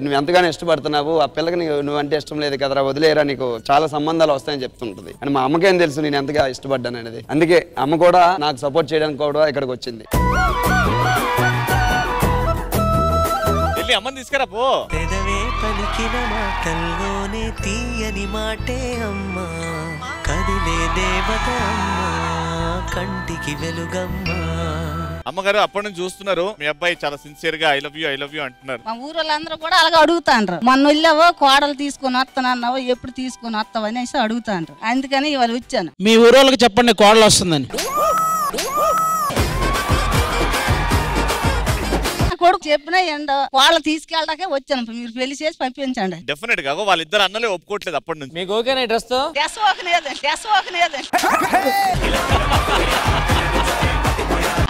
నువ్వు ఎంతగానో ఇష్టపడుతున్నావు, ఆ పిల్లకి నువ్వు అంటే ఇష్టం లేదు కదరా, వదిలేరా, నీకు చాలా సంబంధాలు వస్తాయని చెప్తుంటది. అని మా అమ్మకేం తెలుసు నేను ఎంతగా ఇష్టపడ్డాను అనేది. అందుకే అమ్మ కూడా నాకు సపోర్ట్ చేయడానికి కూడా ఇక్కడికి వచ్చింది. అమ్మని తీసుకురా పో. పెదవే పలికిన మాటల్లోనే తీయని మాటే అమ్మా, కదిలే దేవత అమ్మా, కంటికి వెలుగమ్మా. అమ్మగారు అప్పటి నుంచి చూస్తున్నారు, మీ అబ్బాయి చాలా సిన్సియర్ గా ఐ లవ్ యూ అంటున్నారు. మా ఊరోళ్ళందరూ కూడా అలాగే అడుగుతాండ్రు. మొన్న వెళ్ళావో కోడలు తీసుకొని వస్తానన్నావో, ఎప్పుడు తీసుకొని వస్తావు అనేసి అడుగుతాండ్రు. అందుకని ఇవాళ వచ్చాను. మీ ఊరోళ్ళకి చెప్పండి కోడలు వస్తుందని. కొడుకు చెప్పినా ఎండ వాళ్ళు తీసుకెళ్ళడాకే వచ్చాను. మీరు పెళ్లి చేసి పంపించండి. డెఫినెట్ గా వాళ్ళిద్దరు అన్నలే ఒప్పుకోవట్లేదు అప్పటి నుంచి. మీకు ఓకేనా డ్రెస్ తో?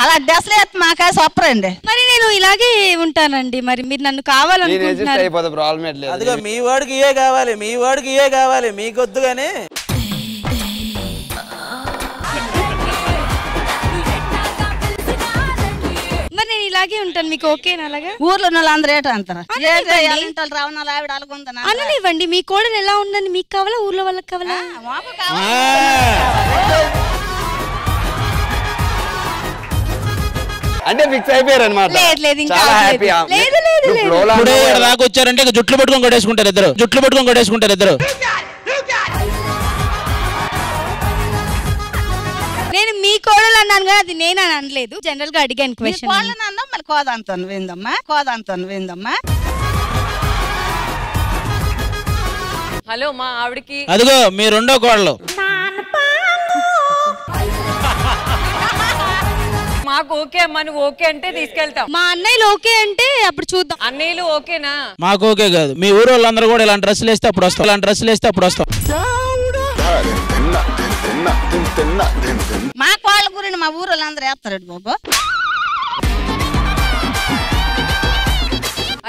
అలా డ్రెస్లు ఎత్తి మాకా సొప్పరండి. మరి నేను ఇలాగే ఉంటానండి. మరి మీరు నన్ను కావాలనుకుంటున్నారు. అదిగో మీ వాడికి ఇవే కావాలి, మీకొద్దు గానీ. మరి నేను ఇలాగే ఉంటాను, మీకు ఓకేనా? అలాగా ఊర్లో వాళ్ళందరూ ఏట అంటారు. రావణాలు ఆవిడ అలాగుందనా అననివ్వండి. మీ కోడలు ఎలా ఉందని మీకు కావాలా, ఊర్లో వాళ్ళకి కావాలా? అంటే ఫిక్స్ అయిపోయారు అనమాట. దాకా వచ్చారంటే జుట్లు పట్టుకొని కొట్టేసుకుంటారు ఇద్దరు. నేను మీ కోడలు అన్నాను కదా, అది నేను అని అనలేదు. జనరల్ గా అడిగాను క్వశ్చన్. మళ్ళీ కోదంతాను విందమ్మా. హలో మా ఆవిడకి. అదిగో మీ రెండో కోడలు. మాకు ఓకే అమ్మా, నువ్వు ఓకే అంటే తీసుకెళ్తాం. మా అన్నయ్యలు ఓకే అంటే అప్పుడు చూద్దాం. అన్నయ్యలు ఓకేనా? మాకు ఓకే కాదు. మీ ఊరు వాళ్ళందరూ కూడా ఇలాంటి డ్రెస్సులు వేస్తే అప్పుడు వస్తాం. మా కోళ్ళ గురించి మా ఊరు వాళ్ళందరూ వేస్తారండి బాబు.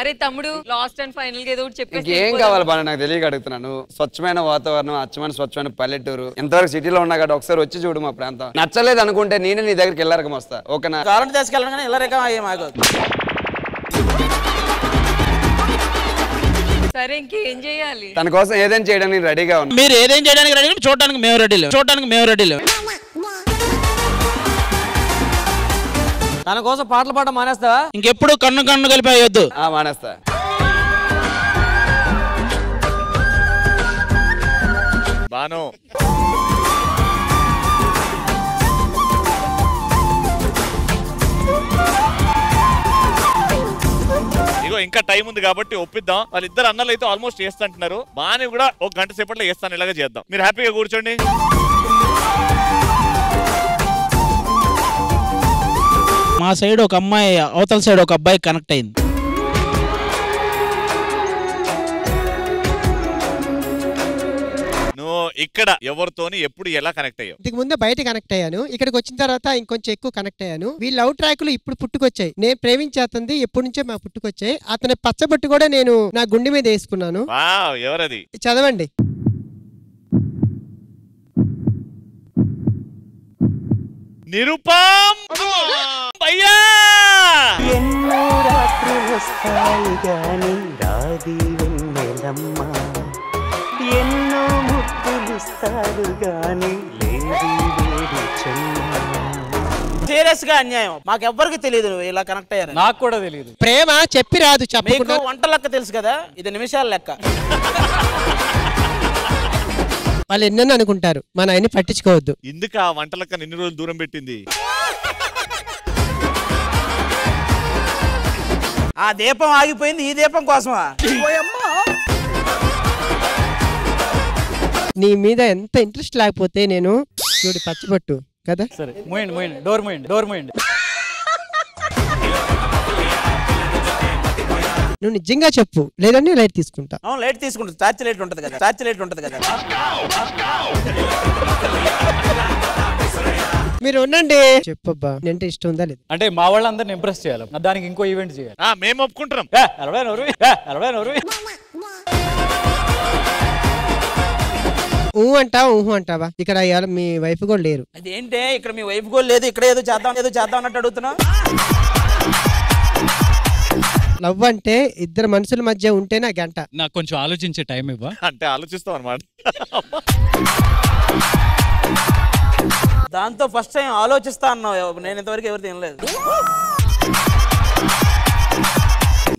అరే తమ్ముడు, లాస్ట్ అండ్ ఫైనల్ గా ఏదో చెప్పేసి ఏం కావాలి బాగా నాకు తెలియక అడుగుతున్నాను. స్వచ్ఛమైన వాతావరణం, స్వచ్ఛమైన పల్లెటూరు. ఎంతవరకు సిటీలో ఉన్నా కదా, ఒకసారి వచ్చి చూడు మా ప్రాంతం. నచ్చలేదు అనుకుంటే నేనే నీ దగ్గరికి వెళ్ళరకం వస్తా. ఓకేనా? కావాలంటే తీసుకెళ్ళను కానీ వెళ్ళరకం అయ్యే మాకు. సరే ఇంకేం చేయాలి? తన కోసం ఏదైనా చేయడానికి రెడీగా ఉన్నా. మీరు ఏదైనా చేయడానికి రెడీ, చూడడానికి మేము రెడీలో. తన కోసం పాటలు పాడడం మానేస్తావా? ఇంకెప్పుడు కన్ను కలిపి అయ్యొద్దు. మానేస్తా. బాను ఇగో ఇంకా టైం ఉంది కాబట్టి ఒప్పిద్దాం. వాళ్ళిద్దరు అన్నలు అయితే ఆల్మోస్ట్ చేస్తుంటున్నారు. బాని కూడా ఒక గంట సేపట్లో చేస్తాను, ఇలాగే చేద్దాం. మీరు హ్యాపీగా కూర్చోండి. మా సైడ్ ఒక అమ్మాయి, అవతల సైడ్ ఒక అబ్బాయి కనెక్ట్ అయింది. నువ్వు ఇక్కడ ఎవరితోని ఎప్పుడు ఎలా కనెక్ట్ అయ్యావు? ఇంతకు ముందే బయట కనెక్ట్ అయ్యాను. ఇక్కడికి వచ్చిన తర్వాత ఇంకొంచెం ఎక్కువ కనెక్ట్ అయ్యాను. వీళ్ళ లవ్ ట్రాక్లు ఇప్పుడు పుట్టుకొచ్చాయి. నేను ప్రేమించేస్తుంది ఎప్పటి నుంచో మాకు పుట్టుకొచ్చాయి. అతని పచ్చబొట్టు కూడా నేను నా గుండె మీద వేసుకున్నాను. ఎవరది? చదవండి. నిరుపం అయ్యా. ఎన్నో రాత్రులు వస్తాయి గాని రాది వెన్నెలమ్మ, ఎన్నో ముద్దులిస్తారు గాని లేది వేడి చెమ్మ. సీరియస్ గా అన్యాయం. మాకెవ్వరికి తెలియదు ఇలా కనెక్ట్ అయ్యారు. నాకు కూడా తెలియదు. ప్రేమ చెప్పి రాదు. మీకు వంట లెక్క తెలుసు కదా, ఇది నిమిషాల లెక్క. వాళ్ళు ఎన్నెన్నో అనుకుంటారు, మన ఆయన్ని పట్టించుకోవద్దు. ఎందుకు ఆ వంటలక్క నిన్ని రోజులు దూరం పెట్టింది? ఆ దీపం ఆగిపోయింది ఈ దీపం కోసమా? నీ మీద ఎంత ఇంట్రెస్ట్ లేకపోతే నేను చూడు పచ్చబొట్టు కదా. సరే మూయండి, డోర్ మూయండి. నువ్వు నిజంగా చెప్పు, లేదంటే లైట్ తీసుకుంటా. అవును లైట్ తీసుకుంటా. చార్జ్ లైట్ ఉంటది కదా. మీరు ఉండండి. చెప్పబ్బా, అంటే ఇష్టం ఉందా లేదు? అంటే మా వాళ్ళందరిని ఇంప్రెస్ చేయాలి, దానికి ఇంకో ఈవెంట్ చేయాలి. మేము ఒప్పుకుంటున్నాం. ఊహు అంటావా? ఇక్కడ ఇవాళ మీ వైఫ్ కూడా లేరు. అదేంటే ఇక్కడ మీ వైఫ్ కూడా లేదు, ఇక్కడ ఏదో చేద్దాం అన్నట్టు అడుగుతున్నా. లవ్ అంటే ఇద్దరు మనుషుల మధ్య ఉంటేనే గంట. నాకు కొంచెం ఆలోచించే టైం ఇవ్వ. అంటే ఆలోచిస్తాం అన్నమాట. దాంతో ఫస్ట్ టైం ఆలోచిస్తా అన్నావు. నేను ఇంతవరకు ఎవరు తినలేదు.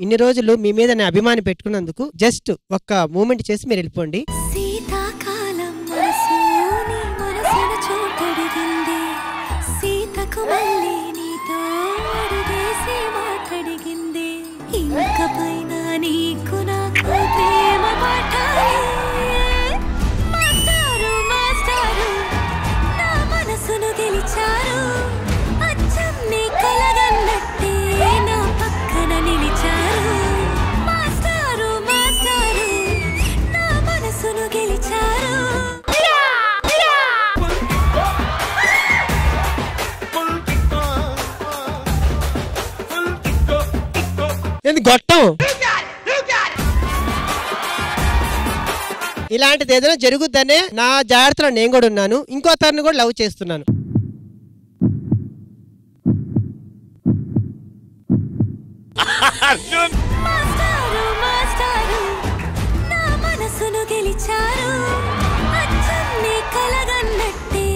ఇన్ని రోజులు మీ మీద నేను అభిమాని పెట్టుకున్నందుకు జస్ట్ ఒక్క మూమెంట్ చేసి మీరు వెళ్ళిపోండి. శీతాకాలం మనసు నీ మనసును చోటడిగింది, సీతకు మళ్ళీ నీతో అడిగేసి మాట్లాడిగింది, ఇంకపైన నీకు నాకు ప్రేమ పాఠాలి. మాస్టారు నా మనసును గెలిచారు, అచ్చం నీ కలగన్నట్టే నా పక్కన నిలిచారు. మాస్టారు నా మనసును గెలిచారు. ఏంది గొట్టం? ఇలాంటిది ఏదైనా జరుగుద్దనే నా జాగ్రత్తలో నేను కూడా ఉన్నాను. ఇంకో తరను కూడా లవ్ చేస్తున్నాను. మాస్టారు నా మనసును గెలిచారు, అచ్చం నీ కలగన్నట్టే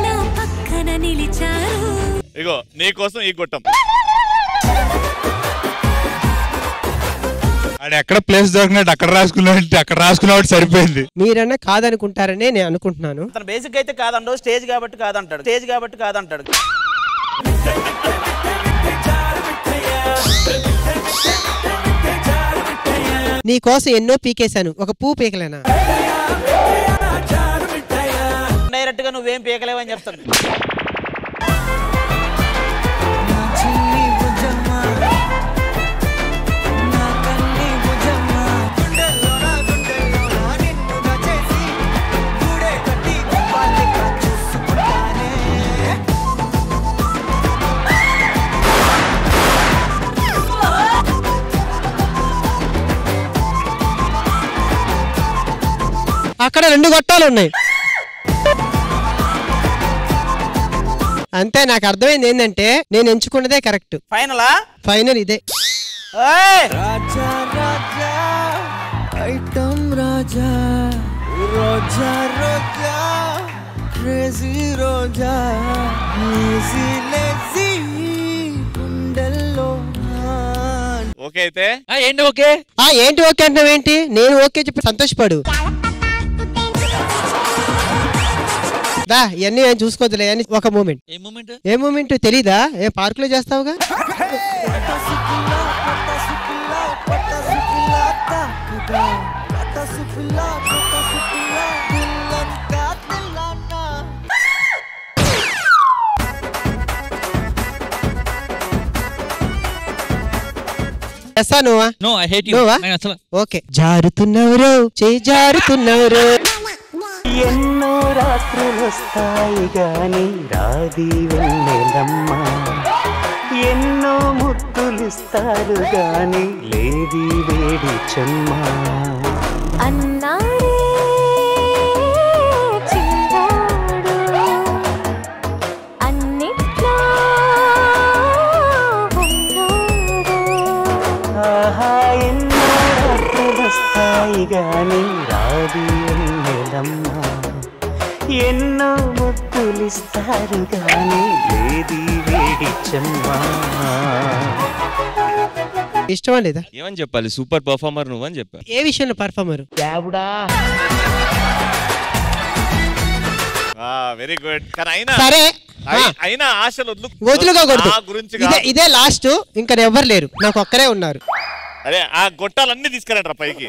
నా పక్కన నిలిచారు. ఇగో నీకోసం ఈ గొట్టం. అది ఎక్కడ ప్లేస్ దొరికినట్టు అక్కడ రాసుకున్నట్టు సరిపోయింది. మీరన్నా కాదనుకుంటారనే నేను అనుకుంటున్నాను. తన బేసిక్ అయితే కాదంటాడు, స్టేజ్ కాబట్టి కాదంటాడు. నీ కోసం ఎన్నో పీకేశాను, ఒక పువ్వు పీకలేనా? డైరెక్ట్ గా నువ్వేం పీకలేవని చెప్తాను. అక్కడ 2 గొట్టాలు ఉన్నాయి. అంతే. నాకు అర్థమైంది ఏంటంటే నేను ఎంచుకున్నదే కరెక్ట్. ఫైనల్ ఇదే. Raja Raja I Roja Roja Roja crazy Roja lazy lazy గుండెల్లో ఓకే అయితే ఏంటి ఓకే ఏంటి ఓకే అంటే ఏంటి నేను ఓకే చెప్పి సంతోషపడు దా ఇవన్నీ నేను చూసుకోవద్దులే అని ఒక మూమెంట్ ఏ మూమెంట్ తెలీదా ఏ పార్క్ లో చేస్తావుగా నో ఐ హేట్ యు అసలు ఓకే జారుతున్నవరు చేయి జారుతున్నవరు ఎన్నో రాత్రులు వస్తాయి గాని రాది వెన్నెలమ్మ ఎన్నో ముద్దులిస్తారు గాని లేది వేడి చెమ్మ అన్నాడే చిన్నాడు అన్నిట్లో ఆహా ఎన్నో రాత్రులు వస్తాయి గాని రాది వెన్నెలమ్మ ఎన్నో ముద్దులిస్తారు గాని లేది వేడి చెమ్మ ఇష్టమా లేదా ఏమని చెప్పాలి సూపర్ పర్ఫార్మర్ నువ్వు అని చెప్పా ఏ విషయంలో పర్ఫార్మర్ వెరీ గుడ్ కానీ అయినా సరే అయినా ఆశలు వదులుకోకూడదు గురించి ఇదే లాస్ట్ ఇంకా ఎవరు లేరు నాకు ఒక్కరే ఉన్నారు అదే ఆ గొట్టాలన్నీ తీసుకురండి పైకి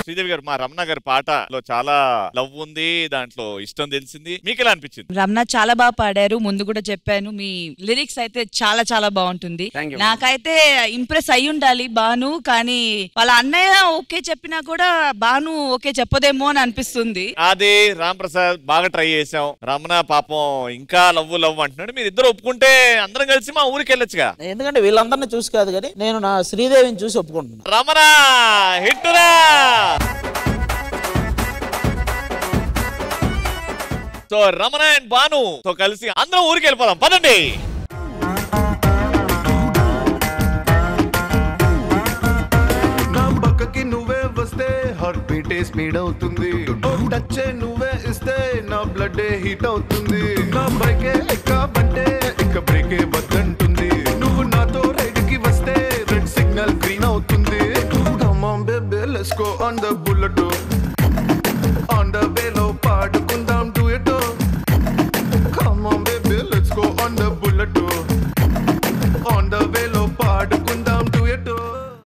శ్రీదేవి గారు మా రమణ గారి పాటలో చాలా లవ్ ఉంది దాంట్లో ఇష్టం తెలిసింది మీకు ఎలా అనిపించింది రమణ చాలా బాగా పాడారు ముందు కూడా చెప్పాను మీ లిరిక్స్ అయితే చాలా చాలా బాగుంటుంది నాకైతే ఇంప్రెస్ అయి ఉండాలి బాను కానీ వాళ్ళ అన్నయ్య ఓకే చెప్పినా కూడా బాను ఓకే చెప్పదేమో అని అనిపిస్తుంది అదే రామ్ ప్రసాద్ బాగా ట్రై చేసాం రమణ పాపం ఇంకా లవ్ అంటున్నాడు మీరు ఇద్దరు ఒప్పుకుంటే అందరం కలిసి మా ఊరికి వెళ్ళొచ్చుగా ఎందుకంటే వీళ్ళందరినీ చూసి కాదు కానీ నేను నా శ్రీదేవిని చూసి ఒప్పుకుంటున్నాను రమణ హిట్టురా సో రమణ అండ్ బాను తో కలిసి అందరం ఊరికి వెళ్ళిపోదాం పదండి నా పక్కకి నువ్వే వస్తే హార్ట్ బీటే స్పీడ్ అవుతుంది టచ్ నువ్వే ఇస్తే నా బ్లడ్ హీట్ అవుతుంది నా బైకే ఎక్కబంటే ఇక బ్రేకే వద్దంటుంది నువ్వు నాతో రైడ్ కి వస్తే రెడ్ సిగ్నల్ గ్రీన్ అవుతుంది Come on baby let's go on the bullet